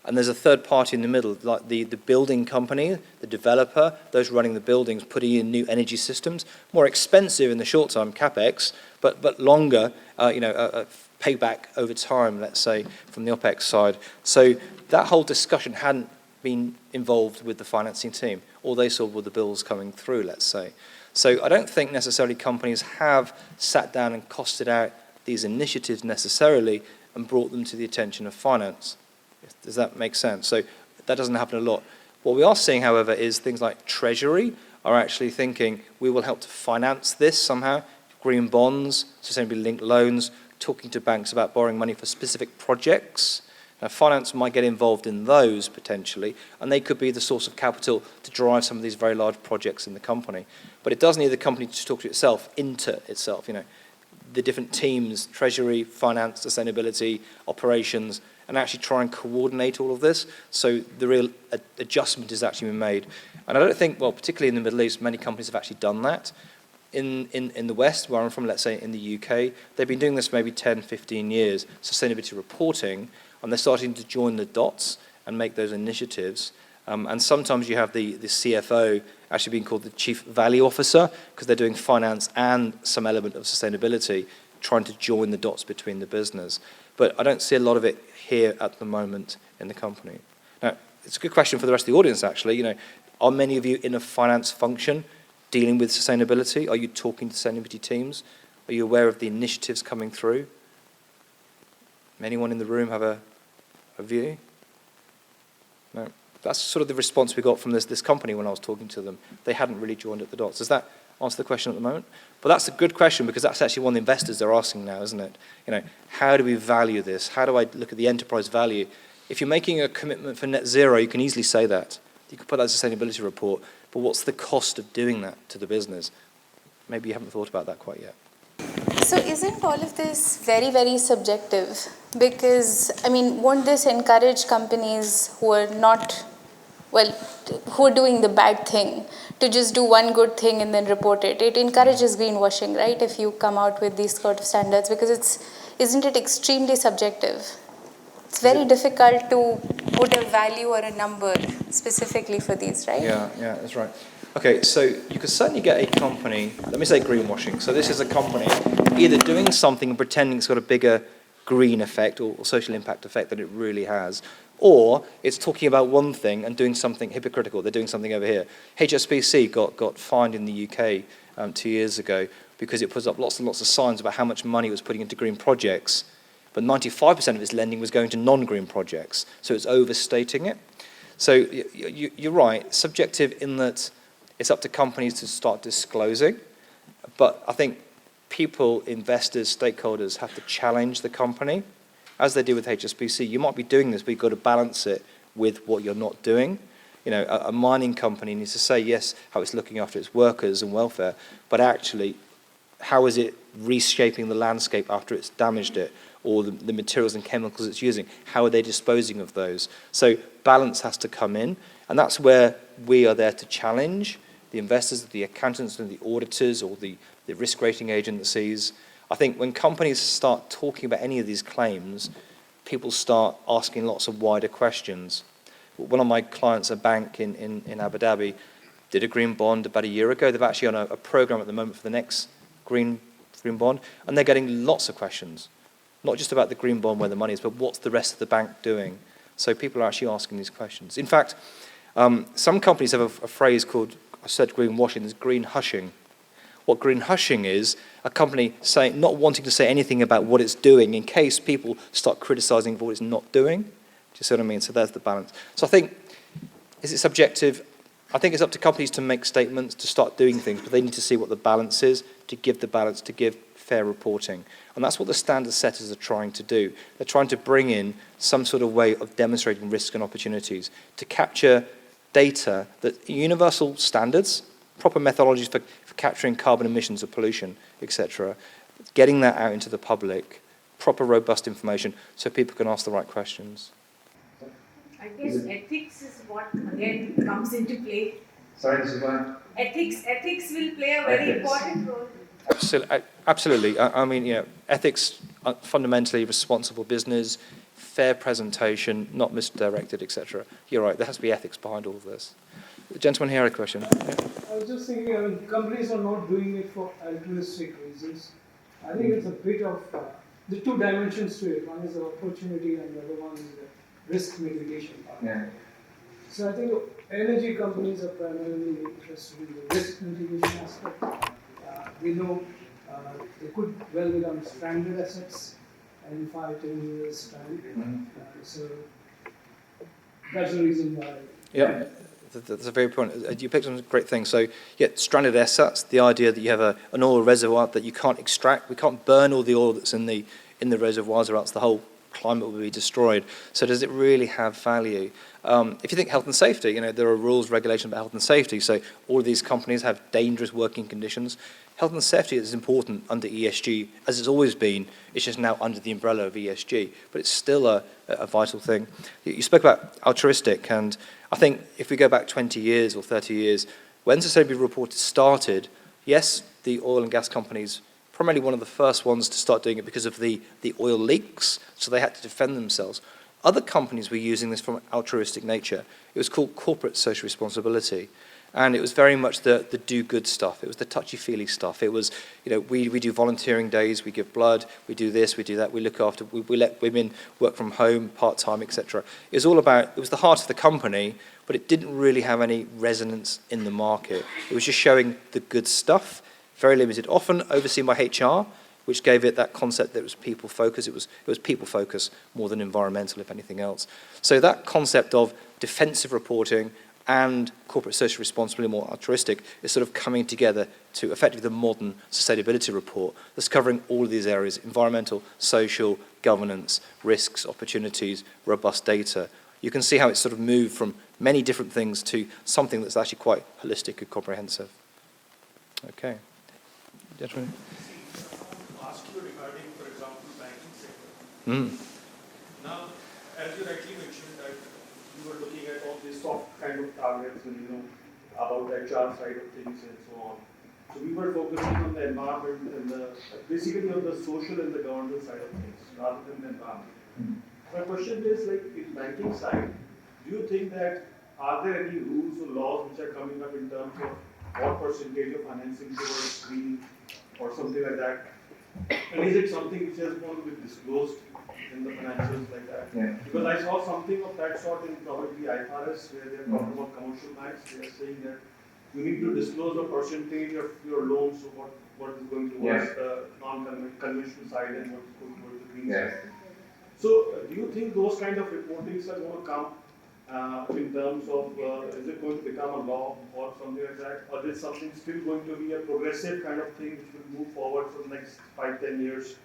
And there's a third party in the middle, like the building company, the developer, those running the buildings, putting in new energy systems, more expensive in the short term, capex, but longer, payback over time, let's say, from the OPEX side. So that whole discussion hadn't been involved with the financing team. All they saw were the bills coming through, let's say. So I don't think necessarily companies have sat down and costed out these initiatives necessarily and brought them to the attention of finance. Does that make sense? So that doesn't happen a lot. What we are seeing, however, is things like Treasury are actually thinking we will help to finance this somehow, green bonds, sustainability linked loans, talking to banks about borrowing money for specific projects. Now, finance might get involved in those potentially, and they could be the source of capital to drive some of these very large projects in the company. But it does need the company to talk to itself, into itself, the different teams, Treasury, finance, sustainability, operations, and actually try and coordinate all of this. So the real adjustment is actually being made. And I don't think, particularly in the Middle East, many companies have actually done that. In the West, where I'm from, let's say in the UK, they've been doing this maybe 10, 15 years, sustainability reporting, and they're starting to join the dots and make those initiatives. And sometimes you have the CFO actually being called the Chief Value Officer because they're doing finance and some element of sustainability, trying to join the dots between the business. But I don't see a lot of it here at the moment in the company. Now, it's a good question for the rest of the audience, actually. Are many of you in a finance function dealing with sustainability? Are you talking to sustainability teams? Are you aware of the initiatives coming through? Anyone in the room have a view? No. That's sort of the response we got from this company when I was talking to them. They hadn't really joined at the dots. Does that answer the question at the moment? But that's a good question because that's actually one of the investors they're asking now, isn't it? How do we value this? How do I look at the enterprise value? If you're making a commitment for net zero, you can easily say that. You can put that as a sustainability report. But what's the cost of doing that to the business? Maybe you haven't thought about that quite yet. So isn't all of this very, very subjective? Because, won't this encourage companies who are who are doing the bad thing to just do one good thing and then report it? It encourages greenwashing, right? If you come out with these sort of standards, because isn't it extremely subjective? It's very difficult to put a value or a number specifically for these, right? Yeah, that's right. Okay, so you could certainly get a company, let me say greenwashing. So this is a company either doing something and pretending it's got a bigger green effect or social impact effect than it really has, Or it's talking about one thing and doing something hypocritical. They're doing something over here. HSBC got fined in the UK 2 years ago because it puts up lots and lots of signs about how much money it was putting into green projects, but 95% of its lending was going to non-green projects, so it's overstating it. So you're right, subjective in that it's up to companies to start disclosing, but I think people, investors, stakeholders have to challenge the company, as they do with HSBC. You might be doing this, but you've got to balance it with what you're not doing. You know, a mining company needs to say, yes, how it's looking after its workers and welfare, but actually, how is it reshaping the landscape after it's damaged it, or the materials and chemicals it's using? How are they disposing of those? So balance has to come in, and that's where we are there to challenge the investors, the accountants and the auditors, or the risk rating agencies. I think when companies start talking about any of these claims, people start asking lots of wider questions. One of my clients, a bank in Abu Dhabi, did a green bond about a year ago. They're actually on a program at the moment for the next green bond, and they're getting lots of questions, not just about the green bond where the money is, but what's the rest of the bank doing? So people are actually asking these questions. In fact, some companies have a phrase called, I said greenwashing, there's green hushing. What green hushing is, a company saying, not wanting to say anything about what it's doing in case people start criticizing what it's not doing. Do you see what I mean? So there's the balance. So I think, is it subjective? I think it's up to companies to make statements, to start doing things, but they need to see what the balance is, to give the balance, to give fair reporting. And that's what the standard setters are trying to do. They're trying to bring in some sort of way of demonstrating risk and opportunities, to capture data that universal standards, proper methodologies for capturing carbon emissions or pollution, etc., getting that out into the public, proper robust information so people can ask the right questions. I guess ethics is what again comes into play. Sorry, this is why? Ethics will play a very important role. Absolutely. I mean, you know, ethics are fundamentally responsible business, fair presentation, not misdirected, etc. You're right, there has to be ethics behind all of this. The gentleman here had a question. Yeah. I was just thinking, I mean, companies are not doing it for altruistic reasons. I think it's a bit of, the two dimensions to it. One is the opportunity and the other one is the risk mitigation part. Yeah. So I think energy companies are primarily interested in the risk mitigation aspect. We know they could well become stranded assets in 5-10 years' time. So that's the reason why. Yeah. That's a very important. You picked on a great thing. So, yeah, stranded assets. The idea that you have an oil reservoir that you can't extract. We can't burn all the oil that's in the reservoirs, or else the whole climate will be destroyed. So, does it really have value? If you think health and safety, you know, there are rules, regulations about health and safety. So, all of these companies have dangerous working conditions. Health and safety is important under ESG, as it's always been. It's just now under the umbrella of ESG, but it's still a vital thing. You spoke about altruistic, and I think if we go back 20 years or 30 years, when sustainability reporting started, yes, the oil and gas companies, primarily one of the first ones to start doing it because of the oil leaks, so they had to defend themselves. Other companies were using this from an altruistic nature. It was called corporate social responsibility. And it was very much the do good stuff. It was the touchy-feely stuff. It was, you know, we do volunteering days, we give blood, we do this, we do that, we look after, we let women work from home, part-time, etc. It was all about, it was the heart of the company, but it didn't really have any resonance in the market. It was just showing the good stuff, very limited, often overseen by HR, which gave it that concept that it was people-focused. It was people-focused more than environmental, if anything else. So that concept of defensive reporting and corporate social responsibility, more altruistic, is sort of coming together to effectively the modern sustainability report that's covering all of these areas: environmental, social, governance, risks, opportunities, robust data. You can see how it's sort of moved from many different things to something that's actually quite holistic and comprehensive. Okay. Gentlemen. Ask you regarding, for example, banking sector. Now, as you rightly mentioned, that you were looking at all these soft kind of targets and, you know, about the HR side of things and so on. So we were focusing on the environment and basically on the social and the governance side of things rather than the environment. My question is, like, in banking side, do you think that are there any rules or laws which are coming up in terms of what percentage of financing towards green or something like that And is it something which is going to be disclosed in the financials like that? Yeah. Because I saw something of that sort in probably IFRS where they're talking about commercial banks. They're saying that you need to disclose a percentage of your loans, so what is going towards the non-conventional side and what is going towards the green side. So, do you think those kind of reportings are going to come in terms of, is it going to become a law or something like that? Or is something still going to be a progressive kind of thing which will move forward for the next 5-10 years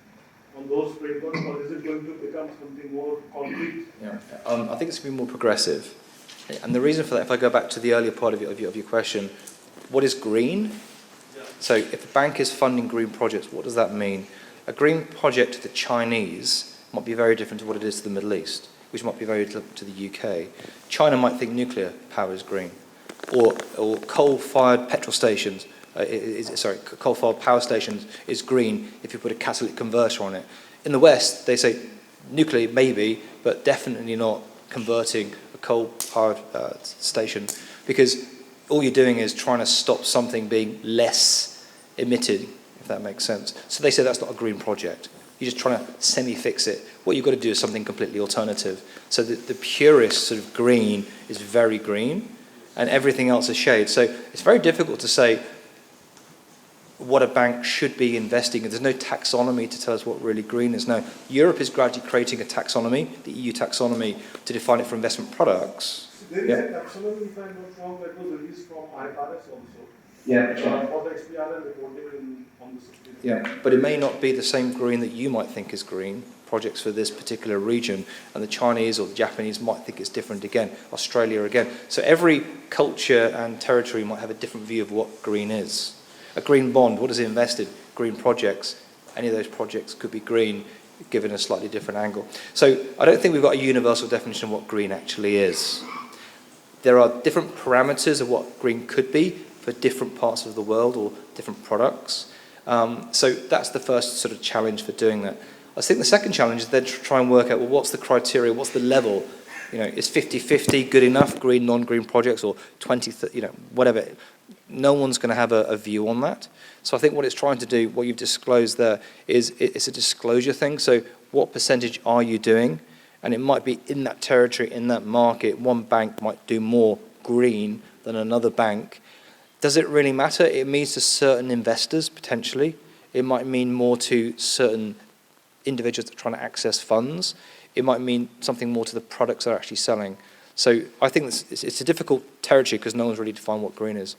on those frameworks? Or is it going to become something more concrete? Yeah. I think it's going to be more progressive. And the reason for that, if I go back to the earlier part of your question, what is green? Yeah. So if a bank is funding green projects, what does that mean? A green project to the Chinese might be very different to what it is to the Middle East, which might be very different to the UK. China might think nuclear power is green, or coal-fired petrol stations. Coal-fired power stations is green if you put a catalytic converter on it. In the West, they say nuclear maybe, but definitely not converting a coal-powered station, because all you're doing is trying to stop something being less emitted, if that makes sense. So they say that's not a green project. You're just trying to semi-fix it. What you've got to do is something completely alternative. So the purest sort of green is very green, and everything else is shade. So it's very difficult to say what a bank should be investing in. There's no taxonomy to tell us what really green is. No, Europe is gradually creating a taxonomy, the EU taxonomy, to define it for investment products. There is a taxonomy, if I'm not wrong, that was released from IFRS also. Yeah. For the XPR and reporting on the sustainability. Yeah, but it may not be the same green that you might think is green, projects for this particular region, and the Chinese or the Japanese might think it's different again, Australia again. So every culture and territory might have a different view of what green is. A green bond, what is it invested? Green projects. Any of those projects could be green, given a slightly different angle. So I don't think we've got a universal definition of what green actually is. There are different parameters of what green could be for different parts of the world or different products. So that's the first sort of challenge for doing that. I think the second challenge is then to try and work out, well, what's the criteria, what's the level? You know, is 50-50 good enough, green, non-green projects, or 20, whatever. No one's going to have a view on that. So I think what it's trying to do, what you've disclosed there, is it's a disclosure thing. So what percentage are you doing? And it might be in that territory, in that market, one bank might do more green than another bank. Does it really matter? It means to certain investors, potentially. It might mean more to certain individuals that are trying to access funds. It might mean something more to the products they're actually selling. So I think it's a difficult territory because no one's really defined what green is.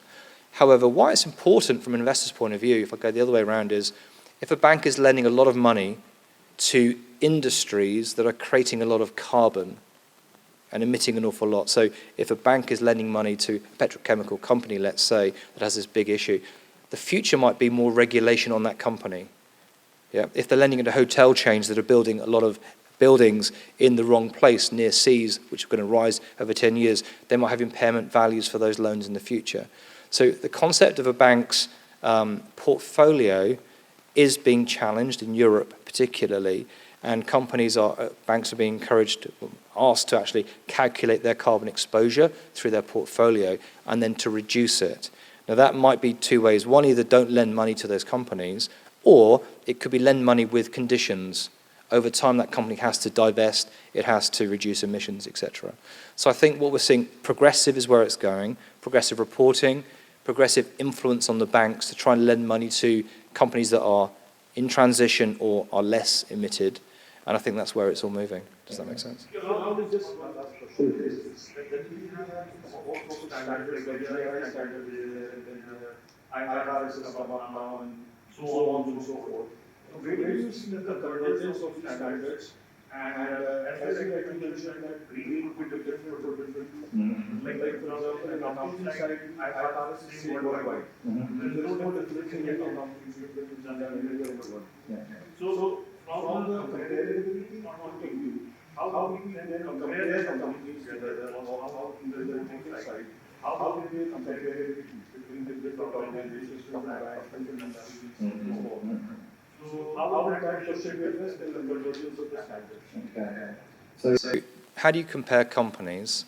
However, why it's important from an investor's point of view, if I go the other way around, is if a bank is lending a lot of money to industries that are creating a lot of carbon and emitting an awful lot. So if a bank is lending money to a petrochemical company, let's say, that has this big issue, the future might be more regulation on that company. Yeah? If they're lending into hotel chains that are building a lot of buildings in the wrong place near seas, which are going to rise over 10 years, they might have impairment values for those loans in the future. So the concept of a bank's portfolio is being challenged in Europe particularly, and banks are being asked to actually calculate their carbon exposure through their portfolio and then to reduce it. Now that might be two ways. One, either don't lend money to those companies, or it could be lend money with conditions. Over time, that company has to divest, it has to reduce emissions, etc. So I think what we're seeing, progressive is where it's going, progressive reporting, progressive influence on the banks to try and lend money to companies that are in transition or are less emitted. And I think that's where it's all moving. Does that make sense? How does this one last question is that we have also standards like the GRI standard and IRS is about now and so on and so forth. Where do you see the convergence of these standards? And as you rightly mentioned that green could be different for different like for example in the accounting side IRS is same worldwide. There is no difference in accounting worldwide. So from the comparability point of view, how do we then compare companies together, or how in the technical side, how do they compare between the different organizations from banks and so on? So how would that question be addressed in the convergence of the standards? So how do you compare companies?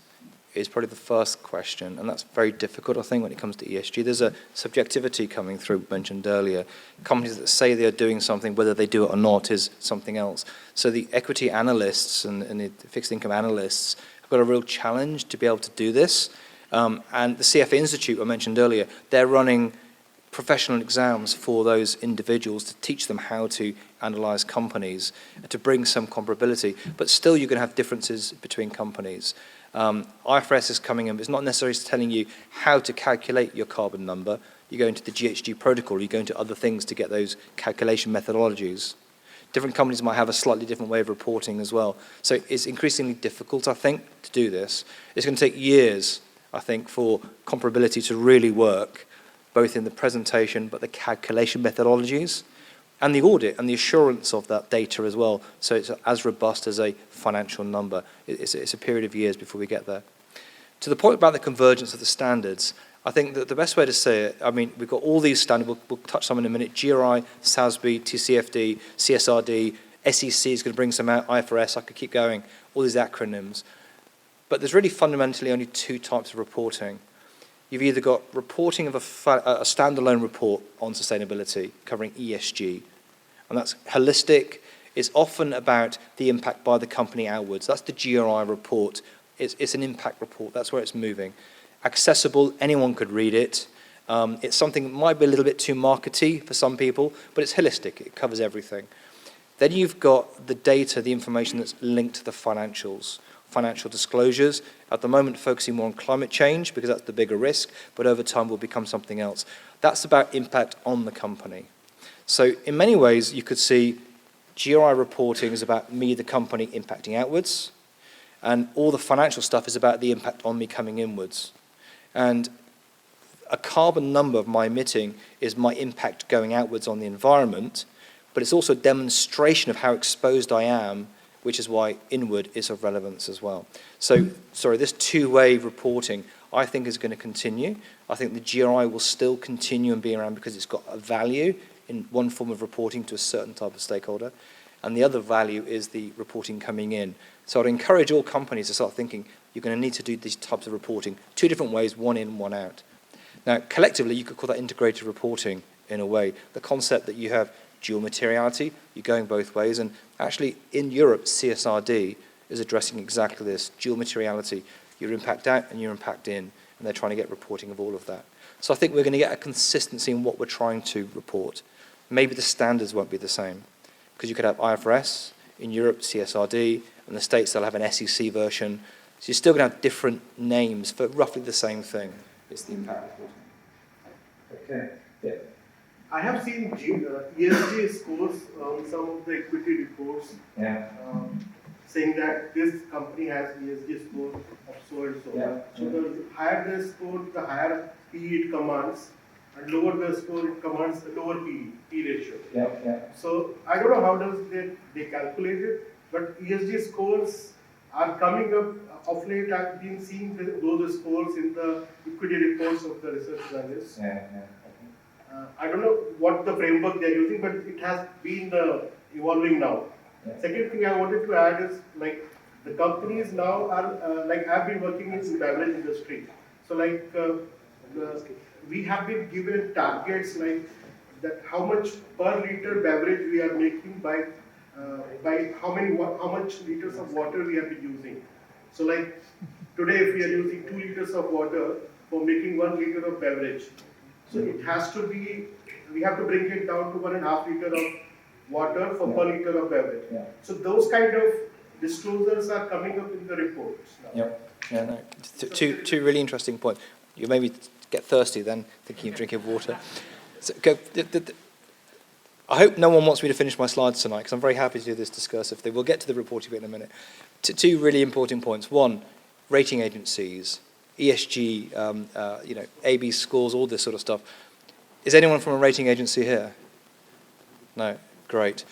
is probably the first question, and that's very difficult, I think, when it comes to ESG. There's a subjectivity coming through, mentioned earlier. Companies that say they're doing something, whether they do it or not, is something else. So the equity analysts and the fixed income analysts have got a real challenge to be able to do this. And the CF Institute I mentioned earlier, they're running professional exams for those individuals to teach them how to analyze companies, to bring some comparability. But still, you're going to have differences between companies. IFRS is coming in, but it's not necessarily telling you how to calculate your carbon number. You go into the GHG protocol, you go into other things to get those calculation methodologies. Different companies might have a slightly different way of reporting as well. So it's increasingly difficult, I think, to do this. It's going to take years, I think, for comparability to really work, both in the presentation, but the calculation methodologies, and the audit and the assurance of that data as well, so it's as robust as a financial number. It's a period of years before we get there. To the point about the convergence of the standards, I think that the best way to say it, I mean, we've got all these standards, we'll touch some in a minute, GRI, SASB, TCFD, CSRD, SEC is going to bring some out, IFRS, I could keep going, all these acronyms. But there's really fundamentally only two types of reporting. You've either got reporting of a standalone report on sustainability covering ESG, and that's holistic. It's often about the impact by the company outwards. That's the GRI report. It's an impact report. That's where it's moving. Accessible, anyone could read it. It's something that might be a little bit too markety for some people, but it's holistic. It covers everything. Then you've got the data, the information that's linked to the financials. Financial disclosures, at the moment focusing more on climate change because that's the bigger risk, but over time will become something else. That's about impact on the company. So in many ways you could see GRI reporting is about me, the company, impacting outwards, and all the financial stuff is about the impact on me coming inwards. And a carbon number of my emitting is my impact going outwards on the environment, but it's also a demonstration of how exposed I am, which is why inward is of relevance as well. So, this two-way reporting, I think, is going to continue. I think the GRI will still continue and be around because it's got a value in one form of reporting to a certain type of stakeholder, and the other value is the reporting coming in. So I'd encourage all companies to start thinking, you're going to need to do these types of reporting, two different ways, one in, one out. Now, collectively, you could call that integrated reporting in a way. The concept that you have dual materiality, you're going both ways, and actually in Europe, CSRD is addressing exactly this, dual materiality, your impact out and your impact in, and they're trying to get reporting of all of that. So I think we're going to get a consistency in what we're trying to report. Maybe the standards won't be the same, because you could have IFRS, in Europe, CSRD, in the States they'll have an SEC version, so you're still going to have different names for roughly the same thing. It's the impact reporting. Okay. Yeah. I have seen ESG scores on some of the equity reports, saying that this company has ESG score of so and so. Yeah. So the higher the score, the higher PE it commands, and lower the score, it commands the lower P ratio. So I don't know how does they calculate it, but ESG scores are coming up of late. I've been seeing those scores in the equity reports of the research analysts. I don't know what the framework they're using, but it has been evolving now. Second thing I wanted to add is, like, the companies now are, like, I've been working in the beverage industry. So, like, we have been given targets like that, how much per liter beverage we are making by how much liters of water we have been using. So, like, today if we are using 2 liters of water for making 1 liter of beverage, so it has to be, we have to bring it down to 1.5 liter of water for per liter of beverage. So those kind of disclosures are coming up in the reports now. Two really interesting points. You maybe get thirsty then, thinking of drinking water. So, I hope no one wants me to finish my slides tonight, because I'm very happy to do this discursively. We'll get to the reporting bit in a minute. Two really important points. One, rating agencies, ESG, AB scores, all this sort of stuff. Is anyone from a rating agency here? No? Great.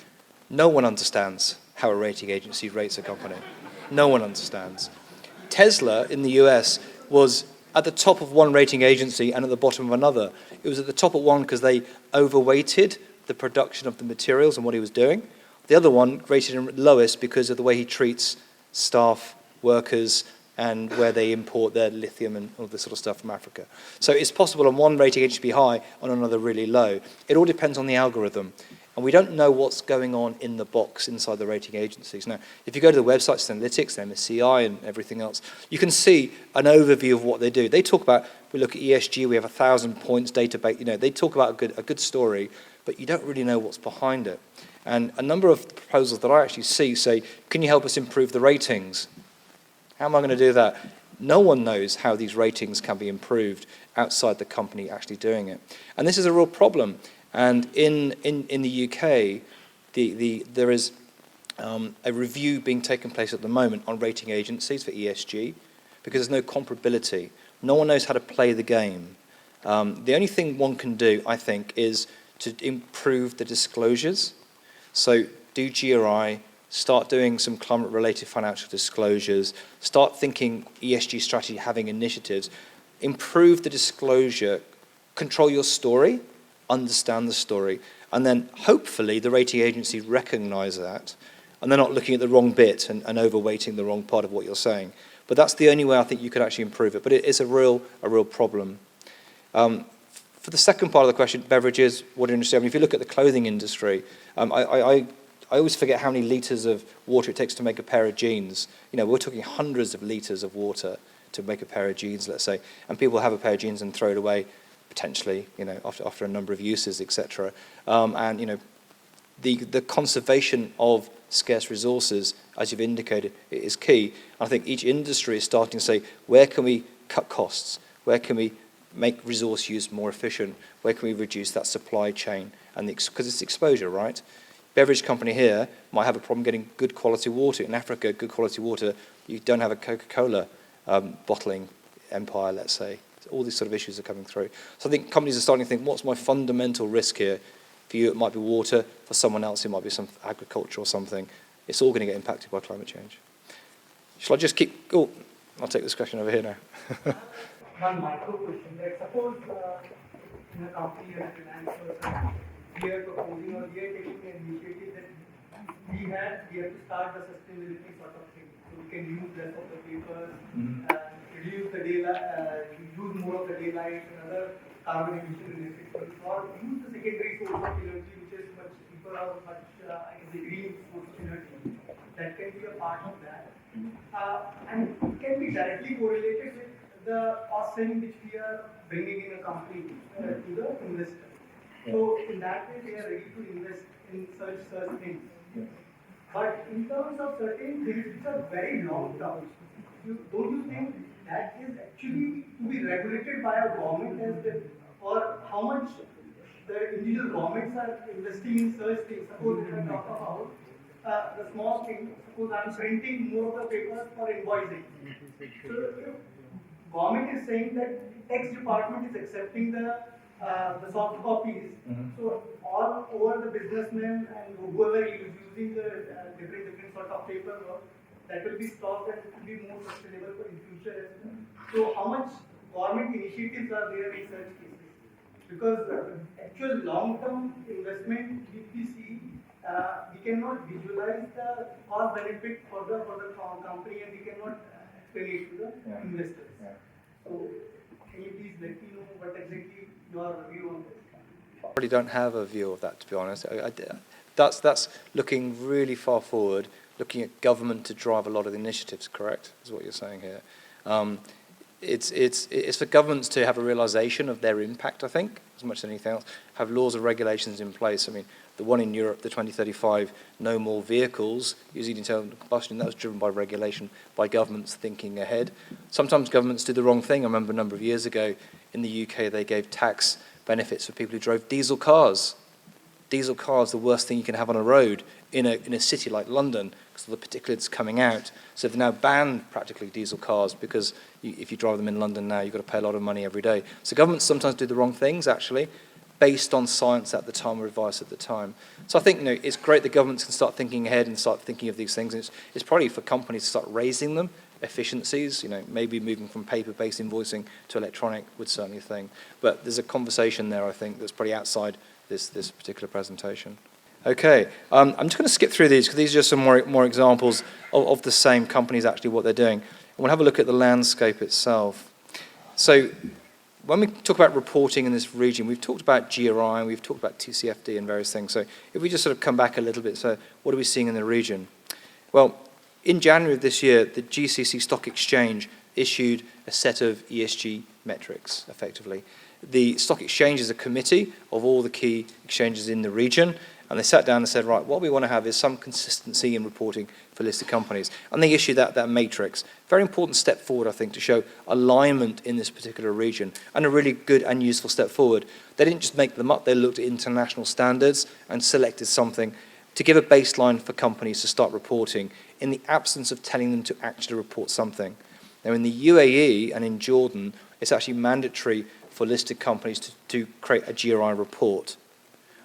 No one understands how a rating agency rates a company. No one understands. Tesla in the US was at the top of one rating agency and at the bottom of another. It was at the top of one because they overweighted the production of the materials and what he was doing. The other one rated him lowest because of the way he treats staff, workers, and where they import their lithium and all this sort of stuff from Africa. So it's possible on one rating agency to be high, on another really low. It all depends on the algorithm. And we don't know what's going on in the box inside the rating agencies. Now, if you go to the websites, Analytics, MSCI, and everything else, you can see an overview of what they do. They talk about, we look at ESG, we have 1,000 points database, they talk about a good story, but you don't really know what's behind it. And a number of the proposals that I actually see say, can you help us improve the ratings? How am I going to do that? No one knows how these ratings can be improved outside the company actually doing it. And this is a real problem. And in the UK, there is a review being taken place at the moment on rating agencies for ESG because there's no comparability. No one knows how to play the game. The only thing one can do, I think, is to improve the disclosures. So do GRI, start doing some climate-related financial disclosures, start thinking ESG strategy, having initiatives, improve the disclosure, control your story, understand the story, and then hopefully the rating agencies recognize that, and they're not looking at the wrong bit and overweighting the wrong part of what you're saying. But that's the only way I think you could actually improve it. But it is a real problem. For the second part of the question, beverages, water industry, I mean, if you look at the clothing industry, I always forget how many litres of water it takes to make a pair of jeans. We're talking hundreds of litres of water to make a pair of jeans, let's say, and people have a pair of jeans and throw it away potentially, after a number of uses, etc. And the conservation of scarce resources, as you've indicated, is key. I think each industry is starting to say, where can we cut costs? Where can we make resource use more efficient? Where can we reduce that supply chain? And because it's exposure, right? Beverage company here might have a problem getting good quality water. In Africa, good quality water, you don't have a Coca-Cola bottling empire, let's say. All these sort of issues are coming through. So I think companies are starting to think, what's my fundamental risk here? For you, it might be water. For someone else, it might be some agriculture or something. It's all going to get impacted by climate change. Shall I just keep... Oh, I'll take this question over here now. One micro question. Like suppose in a company or a finance person, we are proposing or we are taking an initiative that we have to start the sustainability sort of thing. So we can use less of the paper, reduce the daylight, use more of the daylight and other carbon emission related things, or use the secondary source of energy which is much cheaper or much green source of energy. That can be a part of that. And it can be directly correlated with the cost saving which we are bringing in a company to the investor. So in that way, they are ready to invest in such things. But in terms of certain things which are very long term, don't you think that is actually to be regulated by a government or how much the individual governments are investing in such things? Suppose if I talk about the small thing, suppose I'm printing more of the papers for invoicing. So if government is saying that tax department is accepting the soft copies, so all over the businessmen and whoever is using the different sort of paperwork, that will be stopped and it will be more sustainable for in future as well. So how much government initiatives are there in such cases? Because actual long-term investment, if we see, we cannot visualize the cost benefit for the company and we cannot explain it to the investors. So can you please let me know what exactly your view on this? I really don't have a view of that, to be honest. That's looking really far forward, looking at government to drive a lot of the initiatives, correct, is what you're saying here. It's for governments to have a realization of their impact, I think, as much as anything else, have laws and regulations in place. I mean, the one in Europe, the 2035, no more vehicles using internal combustion, that was driven by regulation, by governments thinking ahead. Sometimes governments do the wrong thing. I remember a number of years ago in the UK, they gave tax benefits for people who drove diesel cars. Diesel cars, the worst thing you can have on a road in a city like London, because of the particulates coming out. So they've now banned practically diesel cars because if you drive them in London now, you've got to pay a lot of money every day. So governments sometimes do the wrong things, actually, based on science at the time or advice at the time. So I think it's great that governments can start thinking ahead and start thinking of these things. And it's probably for companies to start raising them, efficiencies, maybe moving from paper-based invoicing to electronic would certainly a thing. But there's a conversation there, I think, that's pretty outside this particular presentation. Okay, I'm just going to skip through these because these are just some more examples of the same companies, actually, what they're doing. we'll have a look at the landscape itself. So when we talk about reporting in this region, we've talked about GRI, we've talked about TCFD and various things. So if we just sort of come back a little bit, so what are we seeing in the region? Well, in January of this year, the GCC Stock Exchange issued a set of ESG metrics, effectively. The Stock Exchange is a committee of all the key exchanges in the region, and they sat down and said, right, what we want to have is some consistency in reporting for listed companies. And they issued that matrix. Very important step forward, I think, to show alignment in this particular region, and a really good and useful step forward. They didn't just make them up, they looked at international standards and selected something to give a baseline for companies to start reporting in the absence of telling them to actually report something. Now, in the UAE and in Jordan, it's actually mandatory for listed companies to create a GRI report.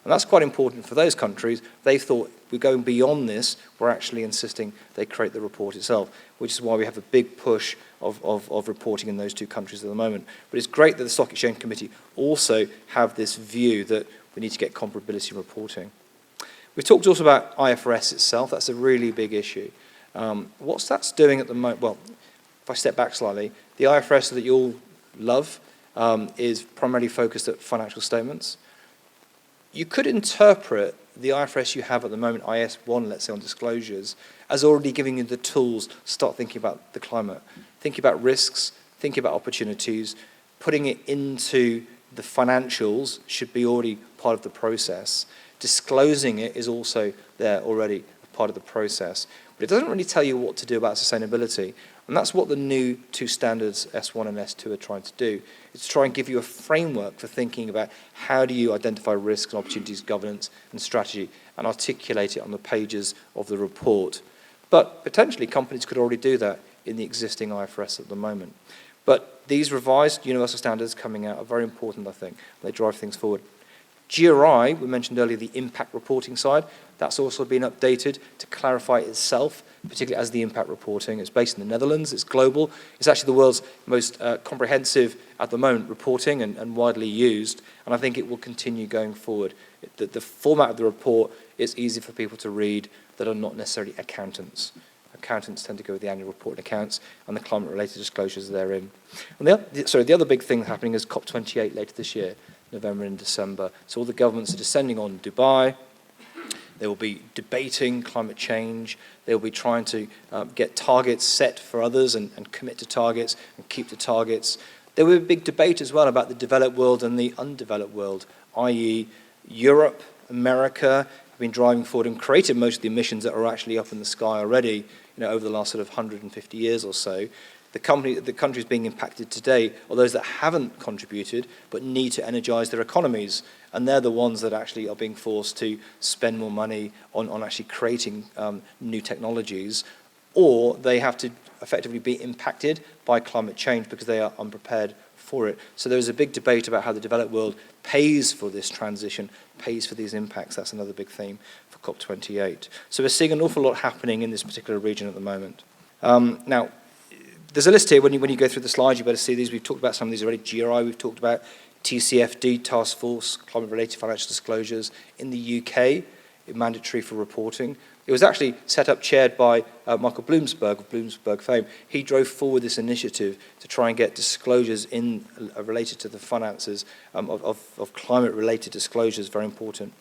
And that's quite important for those countries. They thought, we're going beyond this, we're actually insisting they create the report itself, which is why we have a big push of reporting in those two countries at the moment. But it's great that the Stock Exchange Committee also have this view that we need to get comparability in reporting. We've talked also about IFRS itself. That's a really big issue. What's that's doing at the moment? Well, if I step back slightly, the IFRS that you all love is primarily focused at financial statements. You could interpret the IFRS you have at the moment, IS1, let's say, on disclosures, as already giving you the tools to start thinking about the climate, thinking about risks, thinking about opportunities, putting it into the financials should be already part of the process. Disclosing it is also there already part of the process. But it doesn't really tell you what to do about sustainability. And that's what the new two standards, S1 and S2, are trying to do. It's to try and give you a framework for thinking about how do you identify risks and opportunities, governance and strategy, and articulate it on the pages of the report. But potentially companies could already do that in the existing IFRS at the moment. But these revised universal standards coming out are very important, I think. They drive things forward. GRI, we mentioned earlier the impact reporting side, that's also been updated to clarify itself, particularly as the impact reporting. It's based in the Netherlands, it's global. It's actually the world's most comprehensive, at the moment, reporting and widely used, and I think it will continue going forward. The format of the report is easy for people to read that are not necessarily accountants. Accountants tend to go with the annual report and accounts and the climate-related disclosures therein. And the other big thing happening is COP28 later this year, November and December. So all the governments are descending on Dubai. They will be debating climate change. They will be trying to get targets set for others and commit to targets and keep to targets. There will be a big debate as well about the developed world and the undeveloped world, i.e. Europe, America have been driving forward and created most of the emissions that are actually up in the sky already, over the last sort of 150 years or so. The countries being impacted today are those that haven't contributed but need to energize their economies. And they're the ones that actually are being forced to spend more money on actually creating new technologies, or they have to effectively be impacted by climate change because they are unprepared for it. So there's a big debate about how the developed world pays for this transition, pays for these impacts. That's another big theme for COP28. So we're seeing an awful lot happening in this particular region at the moment. Now, there's a list here. When you go through the slides, you better see these. We've talked about some of these already. GRI, we've talked about TCFD, Task Force, Climate-Related Financial Disclosures. In the UK, it's mandatory for reporting. It was actually set up, chaired by Michael Bloomberg, of Bloomberg fame. He drove forward this initiative to try and get disclosures related to the finances of climate-related disclosures, very important.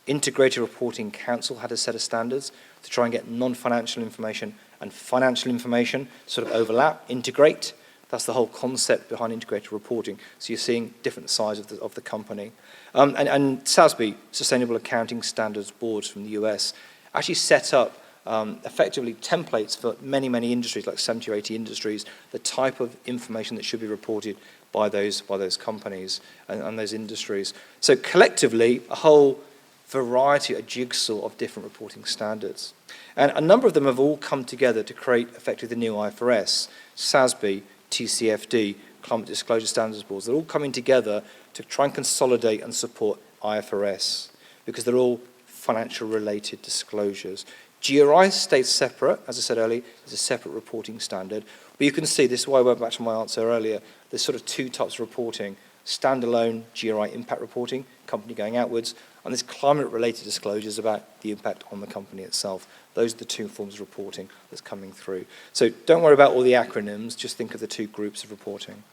Integrated Reporting Council had a set of standards to try and get non-financial information and financial information sort of overlap, integrate. That's the whole concept behind integrated reporting. So you're seeing different sides of the company. And SASB, Sustainable Accounting Standards Boards from the US, actually set up effectively templates for many, many industries, like 70 or 80 industries, the type of information that should be reported by those companies and those industries. So collectively, a whole variety, a jigsaw of different reporting standards. And a number of them have all come together to create effectively the new IFRS, SASB, TCFD, Climate Disclosure Standards Boards. They're all coming together to try and consolidate and support IFRS because they're all financial related disclosures. GRI stays separate, as I said earlier, is a separate reporting standard. But you can see, this is why I went back to my answer earlier, there's sort of two types of reporting. Standalone GRI impact reporting, company going outwards, and this climate-related disclosures about the impact on the company itself. Those are the two forms of reporting that's coming through. So don't worry about all the acronyms, just think of the two groups of reporting.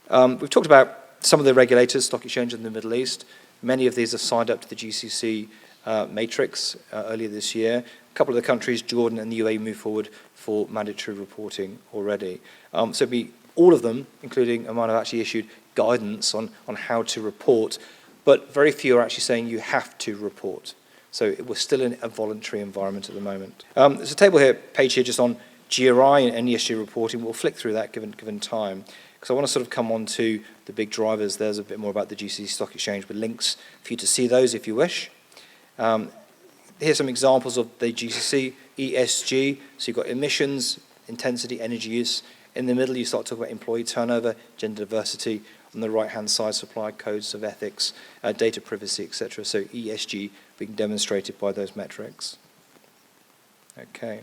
We've talked about some of the regulators, stock exchanges in the Middle East. Many of these have signed up to the GCC matrix earlier this year. A couple of the countries, Jordan and the UAE, moved forward for mandatory reporting already. So it'll be all of them, including Oman, have actually issued guidance on how to report, but very few are actually saying you have to report. So we're still in a voluntary environment at the moment. There's a table here, page here, just on GRI and ESG reporting. We'll flick through that given time, because I want to sort of come on to the big drivers. There's a bit more about the GCC Stock Exchange with links for you to see those if you wish. Here's some examples of the GCC ESG. So you've got emissions, intensity, energy use. In the middle, you start talking about employee turnover, gender diversity. On the right-hand side, supply codes of ethics, data privacy, etc. So ESG being demonstrated by those metrics. Okay.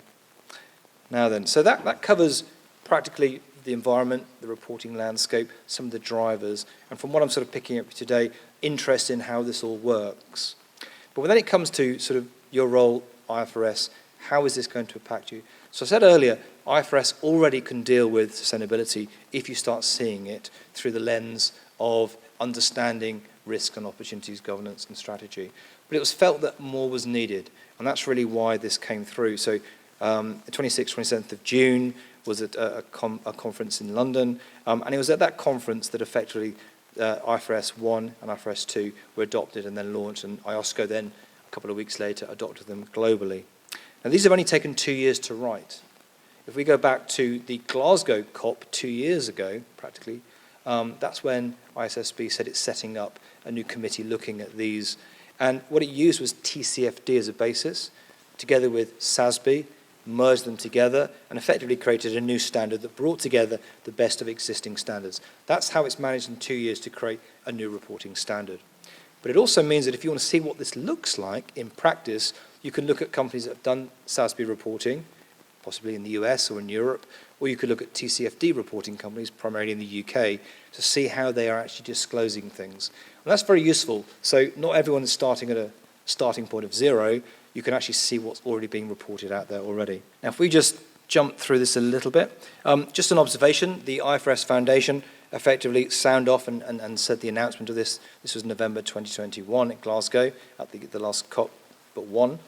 Now then, so that covers practically the environment, the reporting landscape, some of the drivers, and from what I'm sort of picking up today, interest in how this all works. But when then it comes to sort of your role, IFRS, how is this going to impact you? So I said earlier, IFRS already can deal with sustainability if you start seeing it through the lens of understanding risk and opportunities, governance and strategy. But it was felt that more was needed, and that's really why this came through. So the 26th, 27th of June was at a conference in London, and it was at that conference that effectively IFRS 1 and IFRS 2 were adopted and then launched, and IOSCO then, a couple of weeks later, adopted them globally. Now, these have only taken 2 years to write. If we go back to the Glasgow COP 2 years ago, practically, that's when ISSB said it's setting up a new committee looking at these. And what it used was TCFD as a basis, together with SASB, merged them together, and effectively created a new standard that brought together the best of existing standards. That's how it's managed in 2 years to create a new reporting standard. But it also means that if you want to see what this looks like in practice, you can look at companies that have done SASB reporting, possibly in the US or in Europe, or you could look at TCFD reporting companies, primarily in the UK, to see how they are actually disclosing things. And that's very useful. So not everyone is starting at a starting point of zero. You can actually see what's already being reported out there already. Now, if we just jump through this a little bit, just an observation, the IFRS Foundation effectively signed off and said the announcement of this. This was November 2021 at Glasgow, at the last COP, but one.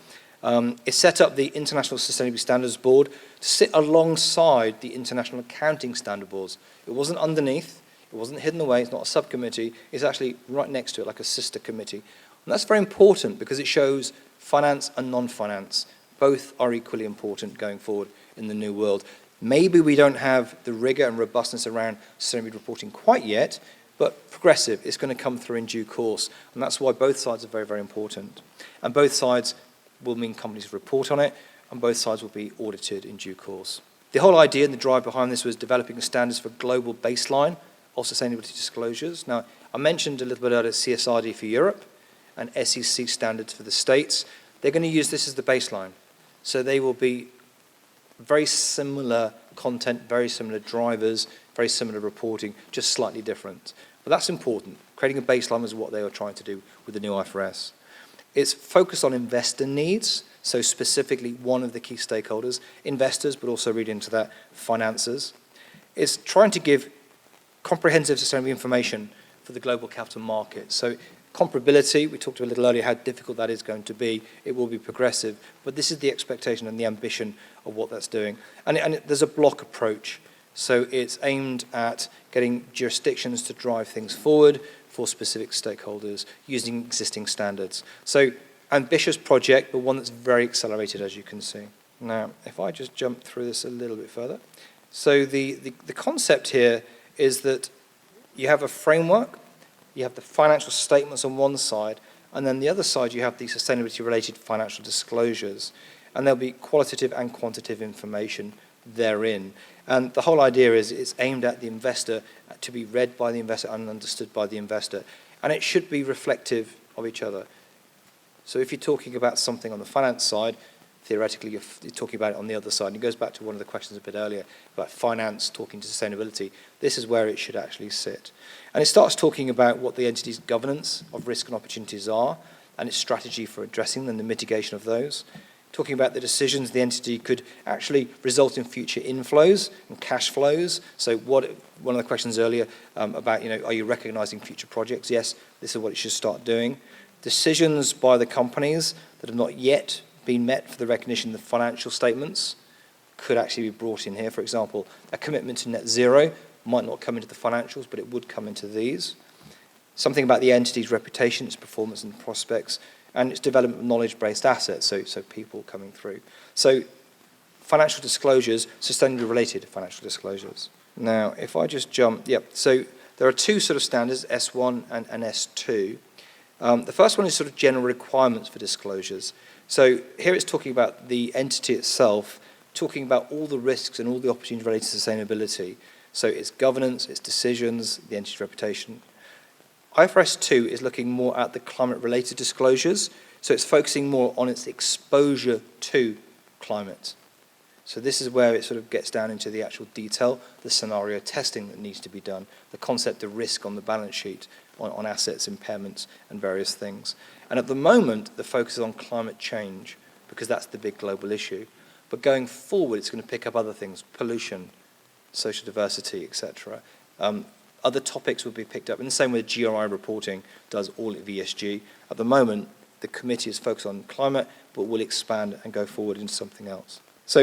It set up the International Sustainability Standards Board to sit alongside the International Accounting Standard Boards. It wasn't underneath, it wasn't hidden away, it's not a subcommittee, it's actually right next to it, like a sister committee. And that's very important because it shows finance and non-finance. Both are equally important going forward in the new world. Maybe we don't have the rigor and robustness around sustainability reporting quite yet, but progressive, it's going to come through in due course. And that's why both sides are very, very important. And both sides will mean companies report on it, and both sides will be audited in due course. The whole idea and the drive behind this was developing standards for global baseline of sustainability disclosures. Now, I mentioned a little bit earlier CSRD for Europe and SEC standards for the States. They're going to use this as the baseline. So they will be very similar content, very similar drivers, very similar reporting, just slightly different. But that's important. Creating a baseline is what they are trying to do with the new IFRS. It's focused on investor needs, so specifically one of the key stakeholders, investors, but also read into that, financiers. It's trying to give comprehensive sustainability information for the global capital market. So comparability, we talked a little earlier how difficult that is going to be. It will be progressive, but this is the expectation and the ambition of what that's doing. And there's a block approach. So it's aimed at getting jurisdictions to drive things forward for specific stakeholders using existing standards. So ambitious project, but one that's very accelerated, as you can see. Now, if I just jump through this a little bit further. So the concept here is that you have a framework, you have the financial statements on one side, and then the other side you have the sustainability-related financial disclosures. And there'll be qualitative and quantitative information therein. And the whole idea is it's aimed at the investor, to be read by the investor and understood by the investor. And it should be reflective of each other. So if you're talking about something on the finance side, theoretically you're talking about it on the other side. And it goes back to one of the questions a bit earlier about finance talking to sustainability. This is where it should actually sit. And it starts talking about what the entity's governance of risk and opportunities are, and its strategy for addressing them, the mitigation of those. talking about the decisions the entity could actually result in future inflows and cash flows. So one of the questions earlier about, are you recognizing future projects? Yes, this is what it should start doing. Decisions by the companies that have not yet been met for the recognition of the financial statements could actually be brought in here. For example, a commitment to net zero might not come into the financials, but it would come into these. Something about the entity's reputation, its performance and prospects, and its development of knowledge-based assets, so people coming through. So financial disclosures, sustainably related financial disclosures. Now, if I just jump, so there are two sort of standards, S1 and S2. The first one is sort of general requirements for disclosures. So here it's talking about the entity itself, talking about all the risks and all the opportunities related to sustainability. So its governance, its decisions, the entity's reputation. IFRS 2 is looking more at the climate-related disclosures, so it's focusing more on its exposure to climate. So this is where it sort of gets down into the actual detail, the scenario testing that needs to be done, the concept of risk on the balance sheet, on assets, impairments, and various things. And at the moment, the focus is on climate change, because that's the big global issue. But going forward, it's going to pick up other things, pollution, social diversity, etc. Other topics will be picked up in the same way GRI reporting does all of ESG. At the moment, the committee is focused on climate, but will expand and go forward into something else. So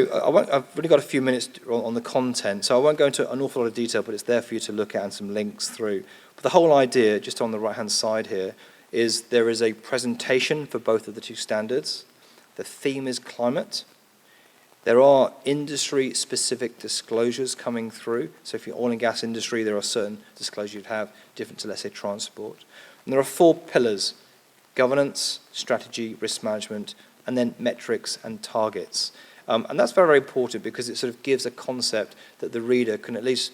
I've really got a few minutes on the content, so I won't go into an awful lot of detail, but it's there for you to look at and some links through. But the whole idea, just on the right-hand side here, is there is a presentation for both of the two standards. The theme is climate. There are industry-specific disclosures coming through. So if you're oil and gas industry, there are certain disclosures you'd have, different to, let's say, transport. And there are 4 pillars: governance, strategy, risk management, and then metrics and targets. And that's very, very important because it sort of gives a concept that the reader can at least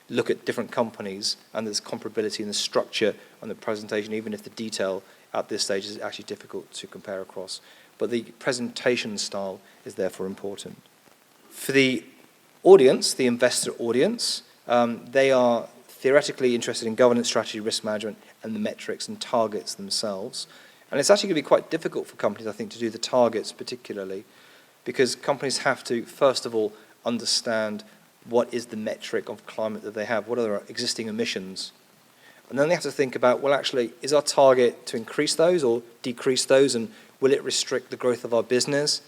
look at different companies, and there's comparability in the structure and the presentation, even if the detail at this stage is actually difficult to compare across. But the presentation style is therefore important. For the audience, the investor audience, they are theoretically interested in governance, strategy, risk management, and the metrics and targets themselves. And it's actually going to be quite difficult for companies, I think, to do the targets particularly, because companies have to, first of all, understand what is the metric of climate that they have, what are their existing emissions. And then they have to think about, well, actually, is our target to increase those or decrease those, and will it restrict the growth of our business?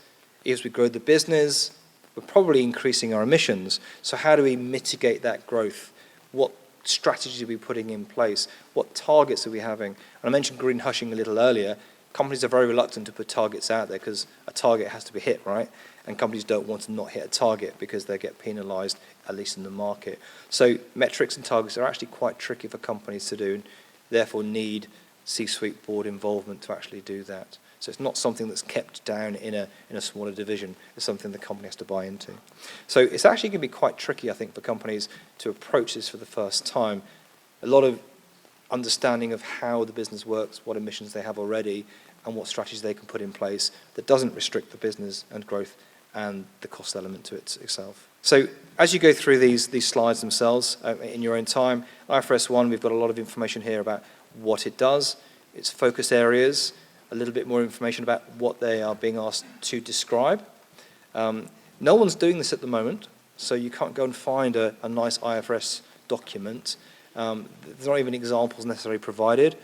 As we grow the business, we're probably increasing our emissions. So how do we mitigate that growth? What strategies are we putting in place? What targets are we having? And I mentioned green hushing a little earlier. Companies are very reluctant to put targets out there because a target has to be hit, right? And companies don't want to not hit a target because they get penalized, at least in the market. So metrics and targets are actually quite tricky for companies to do, and therefore need C-suite board involvement to actually do that. So it's not something that's kept down in a smaller division. It's something the company has to buy into. So it's actually going to be quite tricky, I think, for companies to approach this for the first time. A lot of understanding of how the business works, what emissions they have already, and what strategies they can put in place that doesn't restrict the business and growth and the cost element to it itself. So as you go through these slides themselves in your own time, IFRS 1, we've got a lot of information here about what it does, its focus areas, a little bit more information about what they are being asked to describe. No one's doing this at the moment, so you can't go and find a nice IFRS document. There's not even examples necessarily provided.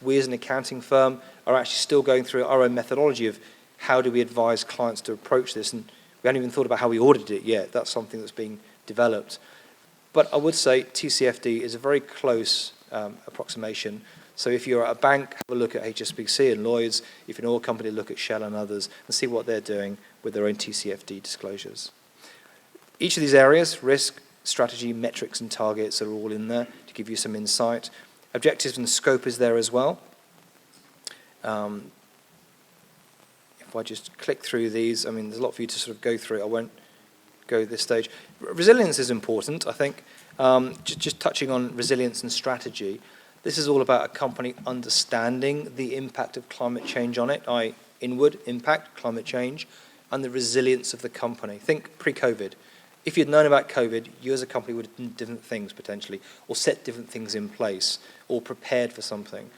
We as an accounting firm are actually still going through our own methodology of how do we advise clients to approach this, and we haven't even thought about how we audited it yet. That's something that's being developed. But I would say TCFD is a very close approximation. So if you're at a bank, have a look at HSBC and Lloyds. If you're an oil company, look at Shell and others and see what they're doing with their own TCFD disclosures. Each of these areas, risk, strategy, metrics and targets, are all in there to give you some insight. Objectives and scope is there as well. If I just click through these, I mean, there's a lot for you to sort of go through. I won't go at this stage. Resilience is important, I think. Just touching on resilience and strategy. This is all about a company understanding the impact of climate change on it, i.e. inward impact, climate change, and the resilience of the company. Think pre-COVID. If you'd known about COVID, you as a company would have done different things potentially, or set different things in place, or prepared for something.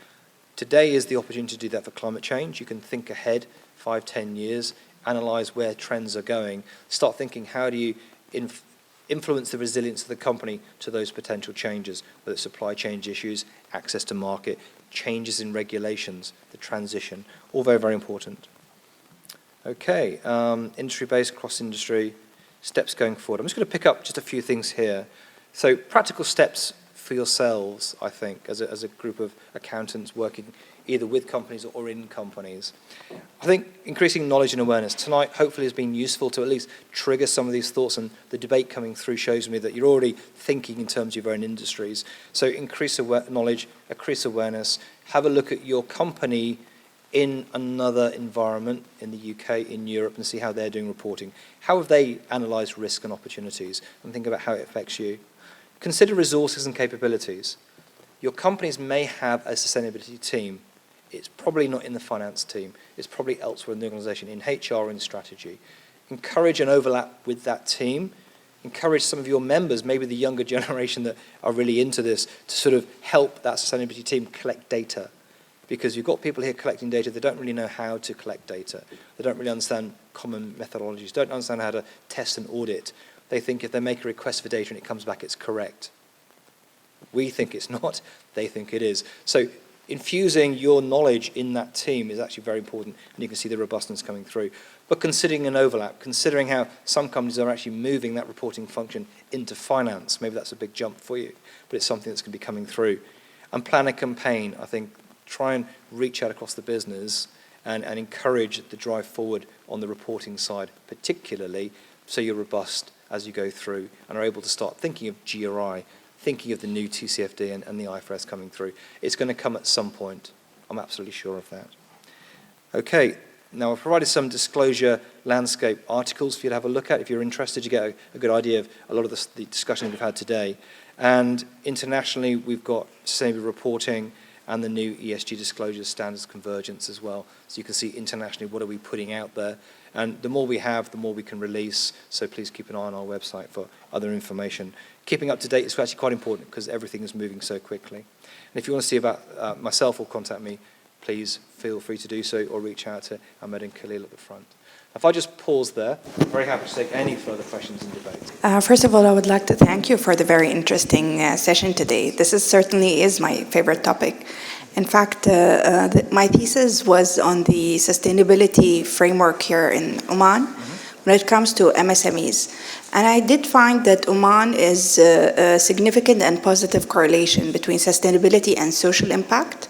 Today is the opportunity to do that for climate change. You can think ahead 5-10 years analyse where trends are going, start thinking how do you influence the resilience of the company to those potential changes, whether it's supply chain issues, access to market, changes in regulations, the transition, all very, very important. Okay, industry-based, cross-industry, steps going forward. I'm just going to pick up just a few things here. So practical steps for yourselves, I think, as a group of accountants working either with companies or in companies. I think increasing knowledge and awareness tonight hopefully has been useful to at least trigger some of these thoughts, and the debate coming through shows me that you're already thinking in terms of your own industries. So increase knowledge, increase awareness, have a look at your company in another environment, in the UK, in Europe, and see how they're doing reporting. How have they analysed risk and opportunities, and think about how it affects you. Consider resources and capabilities. Your companies may have a sustainability team. It's probably not in the finance team. It's probably elsewhere in the organisation, in HR, in strategy. Encourage an overlap with that team. Encourage some of your members, maybe the younger generation that are really into this, to sort of help that sustainability team collect data. Because you've got people here collecting data, they don't really know how to collect data. They don't really understand common methodologies, don't understand how to test and audit. They think if they make a request for data and it comes back, it's correct. We think it's not, they think it is. So infusing your knowledge in that team is actually very important, and you can see the robustness coming through. But considering an overlap, considering how some companies are actually moving that reporting function into finance, maybe that's a big jump for you, but it's something that's going to be coming through. And plan a campaign, I think, try and reach out across the business and encourage the drive forward on the reporting side, particularly so you're robust as you go through and are able to start thinking of GRI, thinking of the new TCFD and the IFRS coming through. It's going to come at some point. I'm absolutely sure of that. Okay, now I've provided some disclosure landscape articles for you to have a look at. If you're interested, you get a good idea of a lot of the discussion we've had today. And internationally, we've got sustainability reporting and the new ESG disclosure standards convergence as well. So you can see internationally what are we putting out there. And the more we have, the more we can release. So please keep an eye on our website for other information. Keeping up to date is actually quite important because everything is moving so quickly. And if you want to see about myself or contact me, please feel free to do so or reach out to Ahmed and Khalil at the front. If I just pause there, I'm very happy to take any further questions and debate. First of all, I would like to thank you for the very interesting session today. This certainly is my favorite topic. In fact, my thesis was on the sustainability framework here in Oman when it comes to MSMEs. And I did find that Oman is a significant and positive correlation between sustainability and social impact,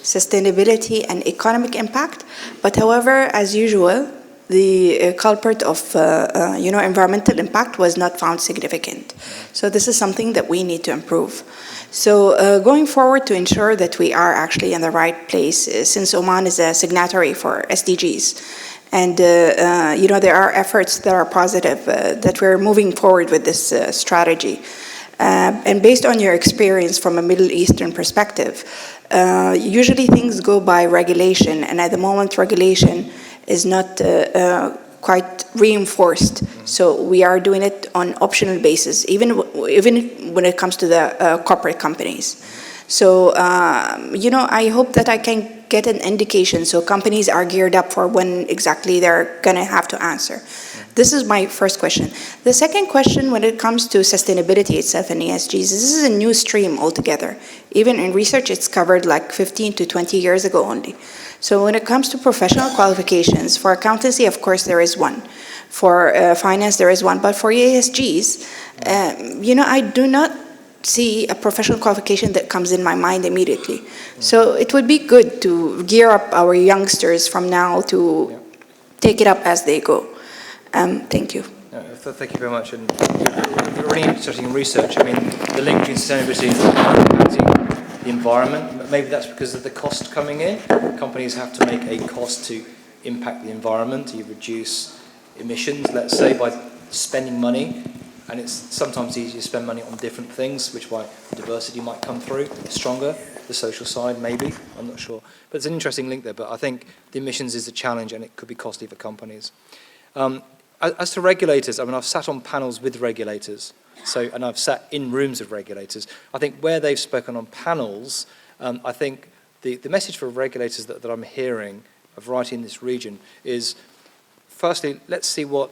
sustainability and economic impact. But however, as usual, the culprit of environmental impact was not found significant. So this is something that we need to improve. So going forward, to ensure that we are actually in the right place, since Oman is a signatory for SDGs, and there are efforts that are positive that we're moving forward with this strategy. And based on your experience from a Middle Eastern perspective, usually things go by regulation, and at the moment regulation is not quite reinforced. So we are doing it on optional basis, even when it comes to the corporate companies. So, I hope that I can get an indication so companies are geared up for when exactly they're going to have to answer. This is my first question. The second question, when it comes to sustainability itself and ESGs, this is a new stream altogether. Even in research, it's covered like 15 to 20 years ago only. So when it comes to professional qualifications, for accountancy, of course, there is one. For finance, there is one. But for ESGs, I do not see a professional qualification that comes in my mind immediately. So it would be good to gear up our youngsters from now to take it up as they go. Thank you. Thank you very much. And you're really interested in research. I mean, the link between sustainability and impacting the environment, maybe that's because of the cost coming in. Companies have to make a cost to impact the environment. You reduce emissions, let's say, by spending money. And it's sometimes easier to spend money on different things, which why the diversity might come through stronger. The social side, maybe, I'm not sure. But it's an interesting link there. But I think the emissions is a challenge, and it could be costly for companies. As to regulators, I mean, I've sat on panels with regulators, and I've sat in rooms of regulators. I think where they've spoken on panels, I think the message for regulators that I'm hearing of right in this region is firstly, let's see what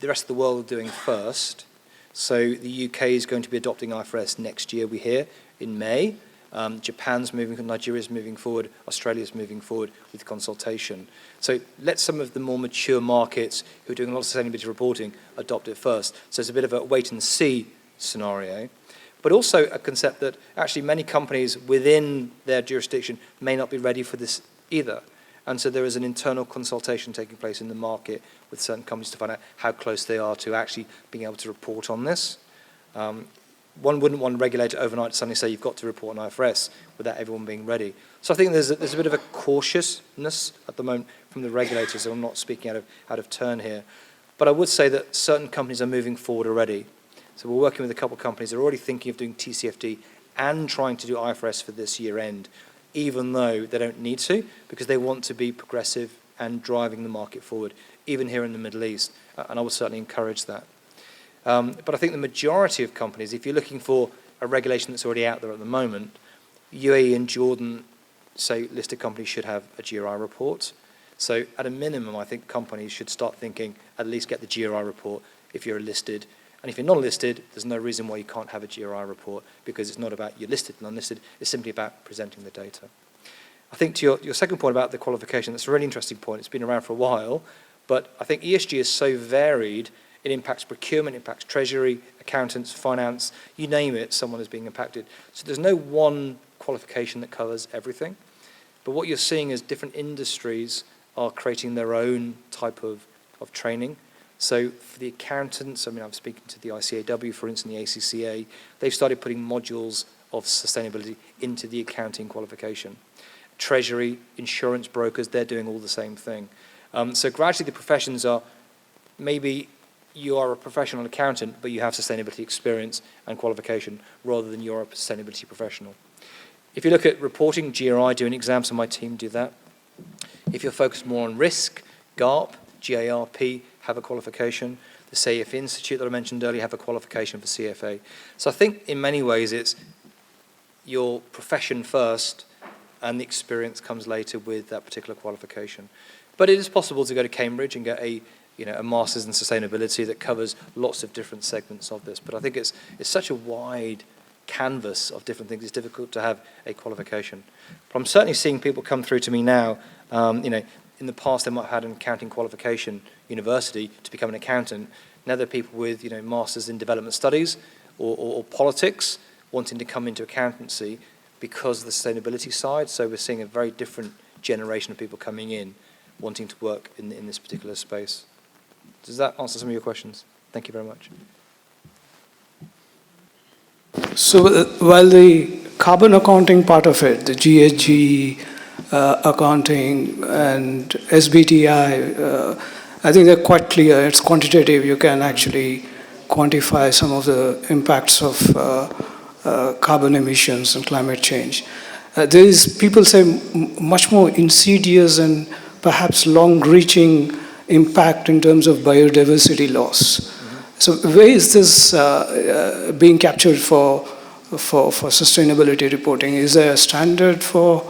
the rest of the world are doing first. So the UK is going to be adopting IFRS next year, we hear, in May. Japan's moving, Nigeria's moving forward, Australia's moving forward with consultation. So let some of the more mature markets who are doing a lot of sustainability reporting adopt it first. So it's a bit of a wait and see scenario, but also a concept that actually many companies within their jurisdiction may not be ready for this either. And so there is an internal consultation taking place in the market with certain companies to find out how close they are to actually being able to report on this. One wouldn't want a regulator overnight to suddenly say you've got to report on IFRS without everyone being ready. So I think there's a bit of a cautiousness at the moment from the regulators, and I'm not speaking out of turn here. But I would say that certain companies are moving forward already. So we're working with a couple of companies that are already thinking of doing TCFD and trying to do IFRS for this year end, even though they don't need to, because they want to be progressive and driving the market forward, even here in the Middle East. And I would certainly encourage that. But I think the majority of companies, if you're looking for a regulation that's already out there at the moment, UAE and Jordan say listed companies should have a GRI report. So at a minimum, I think companies should start thinking, at least get the GRI report if you're listed. And if you're not listed, there's no reason why you can't have a GRI report, because it's not about you're listed and unlisted, it's simply about presenting the data. I think to your second point about the qualification, that's a really interesting point. It's been around for a while, but I think ESG is so varied. It impacts procurement, impacts treasury, accountants, finance, you name it, someone is being impacted. So there's no one qualification that covers everything. But what you're seeing is different industries are creating their own type of training. So for the accountants, I mean, I'm speaking to the ICAW, for instance, the ACCA, they've started putting modules of sustainability into the accounting qualification. Treasury, insurance brokers, they're doing all the same thing. So gradually the professions are, maybe you are a professional accountant, but you have sustainability experience and qualification, rather than you're a sustainability professional. If you look at reporting, GRI, doing exams, and my team do that. If you're focused more on risk, GARP, GARP, have a qualification. The SAFE Institute that I mentioned earlier have a qualification for CFA. So I think in many ways it's your profession first, and the experience comes later with that particular qualification. But it is possible to go to Cambridge and get a master's in sustainability that covers lots of different segments of this. But I think it's such a wide canvas of different things, it's difficult to have a qualification. But I'm certainly seeing people come through to me now, in the past they might have had an accounting qualification university to become an accountant. Now there are people with masters in development studies or politics wanting to come into accountancy because of the sustainability side. So we're seeing a very different generation of people coming in wanting to work in this particular space. Does that answer some of your questions? Thank you very much. So while the carbon accounting part of it, the GHG accounting and SBTI, I think they're quite clear. It's quantitative. You can actually quantify some of the impacts of carbon emissions and climate change. There is, people say, much more insidious and perhaps long-reaching impact in terms of biodiversity loss. Mm-hmm. So where is this being captured for sustainability reporting? Is there a standard for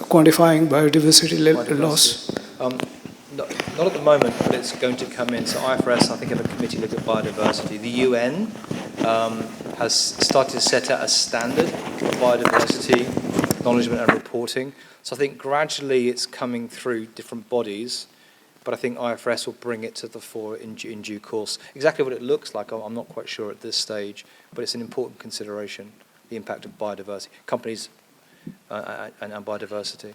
quantifying biodiversity loss? Not at the moment, but it's going to come in. So IFRS, I think, have a committee look at biodiversity. The UN has started to set out a standard for biodiversity acknowledgement and reporting. So I think gradually it's coming through different bodies, but I think IFRS will bring it to the fore in due course. Exactly what it looks like, I'm not quite sure at this stage, but it's an important consideration, the impact of biodiversity, companies and biodiversity.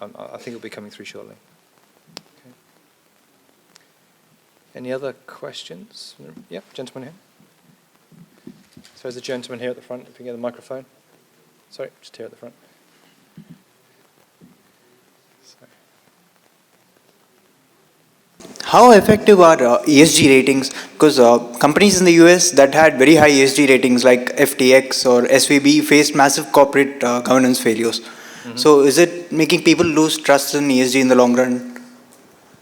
I think it'll be coming through shortly. Okay. Any other questions? Yeah, gentleman here. So there's a gentleman here at the front, if you can get the microphone. Sorry, just here at the front. How effective are ESG ratings? Because companies in the US that had very high ESG ratings like FTX or SVB faced massive corporate governance failures. Mm-hmm. So is it making people lose trust in ESG in the long run?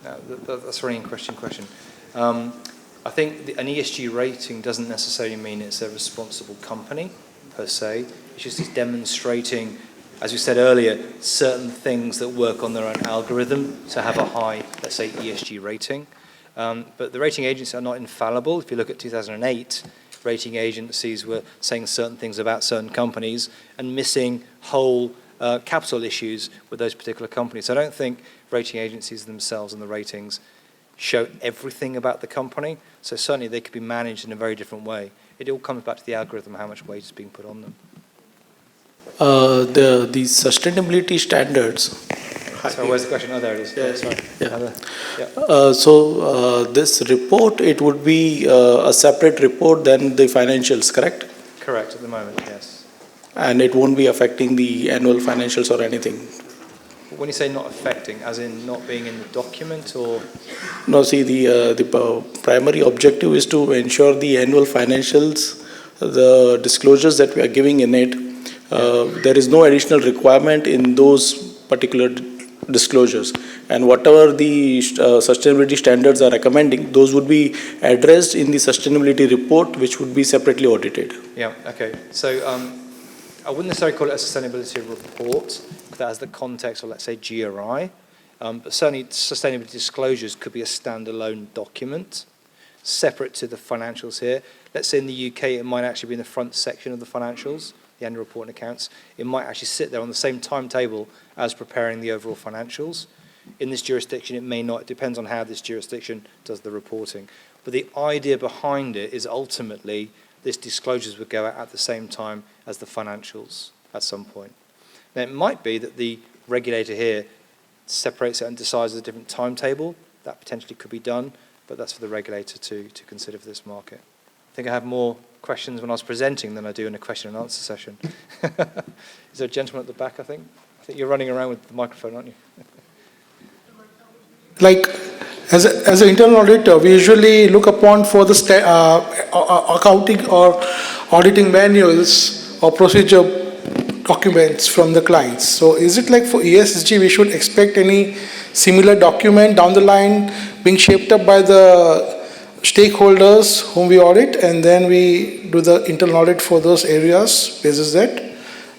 No, that's a really interesting question. I think an ESG rating doesn't necessarily mean it's a responsible company per se. It's just demonstrating as we said earlier, certain things that work on their own algorithm to have a high, let's say, ESG rating. But the rating agencies are not infallible. If you look at 2008, rating agencies were saying certain things about certain companies and missing whole capital issues with those particular companies. So I don't think rating agencies themselves and the ratings show everything about the company. So certainly they could be managed in a very different way. It all comes back to the algorithm, how much weight is being put on them. The sustainability standards. So where's the question? Oh, there it is. Yeah, sorry. Yeah. So this report, it would be a separate report than the financials, correct? Correct, at the moment, yes. And it won't be affecting the annual financials or anything? When you say not affecting, as in not being in the document, or? No, see, the primary objective is to ensure the annual financials, the disclosures that we are giving in it, there is no additional requirement in those particular disclosures. And whatever the sustainability standards are recommending, those would be addressed in the sustainability report, which would be separately audited. Yeah, okay. So I wouldn't necessarily call it a sustainability report, because that has the context of, let's say, GRI. But certainly sustainability disclosures could be a standalone document, separate to the financials here. Let's say in the UK, it might actually be in the front section of the financials, the annual report and accounts. It might actually sit there on the same timetable as preparing the overall financials. In this jurisdiction, it may not. It depends on how this jurisdiction does the reporting. But the idea behind it is ultimately this disclosures would go out at the same time as the financials at some point. Now, it might be that the regulator here separates it and decides a different timetable. That potentially could be done, but that's for the regulator to consider for this market. I think I have more questions when I was presenting than I do in a question and answer session. Is there a gentleman at the back, I think? I think you're running around with the microphone, aren't you? Like, as an internal auditor, we usually look upon for the accounting or auditing manuals or procedure documents from the clients. So is it like for ESG, we should expect any similar document down the line being shaped up by the stakeholders whom we audit, and then we do the internal audit for those areas? Is that?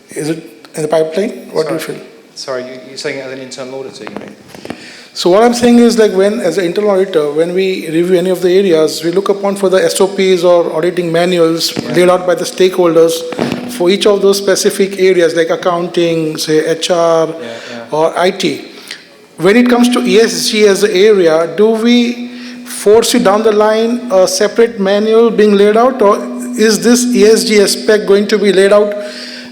Is it in the pipeline? What do you feel? Sorry, you're saying it as an internal auditor, you mean? So what I'm saying is, like, when, as an internal auditor, when we review any of the areas, we look upon for the SOPs or auditing manuals laid out by the stakeholders for each of those specific areas, like accounting, say HR, or IT. When it comes to ESG as an area, do we foresee down the line a separate manual being laid out, or is this ESG aspect going to be laid out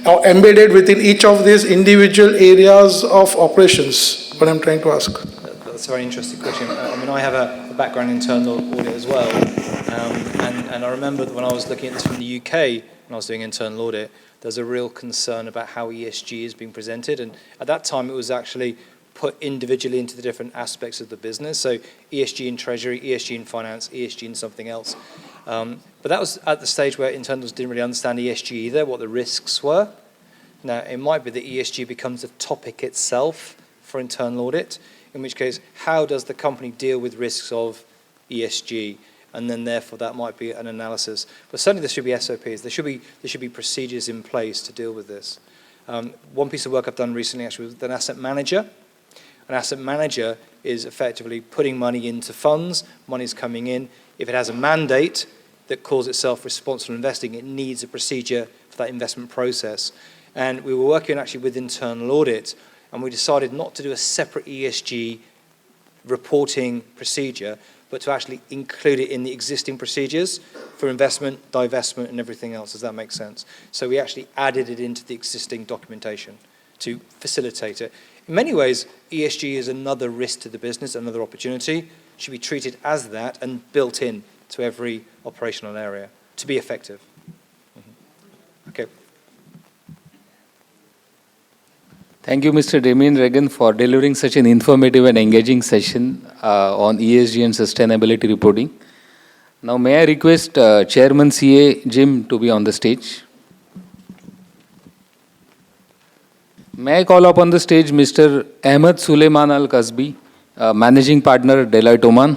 or embedded within each of these individual areas of operations? What I'm trying to ask. That's a very interesting question. I mean, I have a background in internal audit as well, and I remember that when I was looking at this from the UK, when I was doing internal audit, there's a real concern about how ESG is being presented, and at that time it was actually put individually into the different aspects of the business. So ESG in treasury, ESG in finance, ESG in something else. But that was at the stage where internals didn't really understand ESG either, what the risks were. Now, it might be that ESG becomes a topic itself for internal audit, in which case, how does the company deal with risks of ESG? And then therefore that might be an analysis. But certainly there should be SOPs, there should be procedures in place to deal with this. One piece of work I've done recently actually with an asset manager. An asset manager is effectively putting money into funds, money's coming in. If it has a mandate that calls itself responsible investing, it needs a procedure for that investment process. And we were working actually with internal audit, and we decided not to do a separate ESG reporting procedure, but to actually include it in the existing procedures for investment, divestment, and everything else. Does that make sense? So we actually added it into the existing documentation to facilitate it. In many ways, ESG is another risk to the business, another opportunity. It should be treated as that and built in to every operational area to be effective. Okay. Thank you, Mr. Damian Regan, for delivering such an informative and engaging session on ESG and sustainability reporting. Now, may I request Chairman CA Jim to be on the stage? May I call upon the stage Mr. Ahmed Suleiman Al-Kasbi, Managing Partner, Deloitte Oman.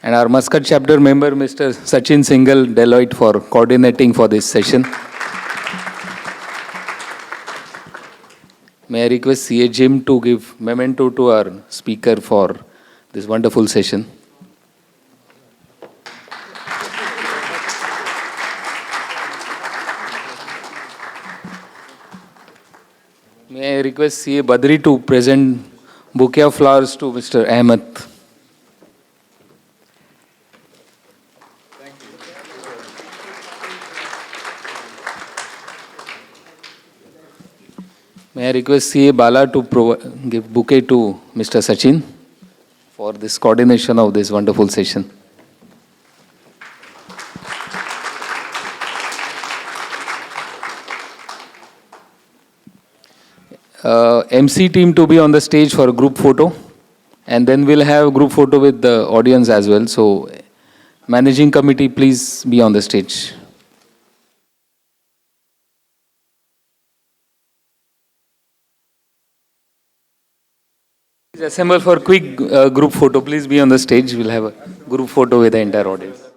And our Muscat chapter member, Mr. Sachin Singhal, Deloitte, for coordinating for this session. May I request CA Jim to give memento to our speaker for this wonderful session. May I request CA Badri to present bouquet of flowers to Mr. Ahmed. May I request CA Bala to give bouquet to Mr. Sachin for this coordination of this wonderful session. MC team to be on the stage for a group photo, and then we'll have group photo with the audience as well. So, managing committee, please be on the stage. Please assemble for quick group photo. Please be on the stage. We'll have a group photo with the entire audience.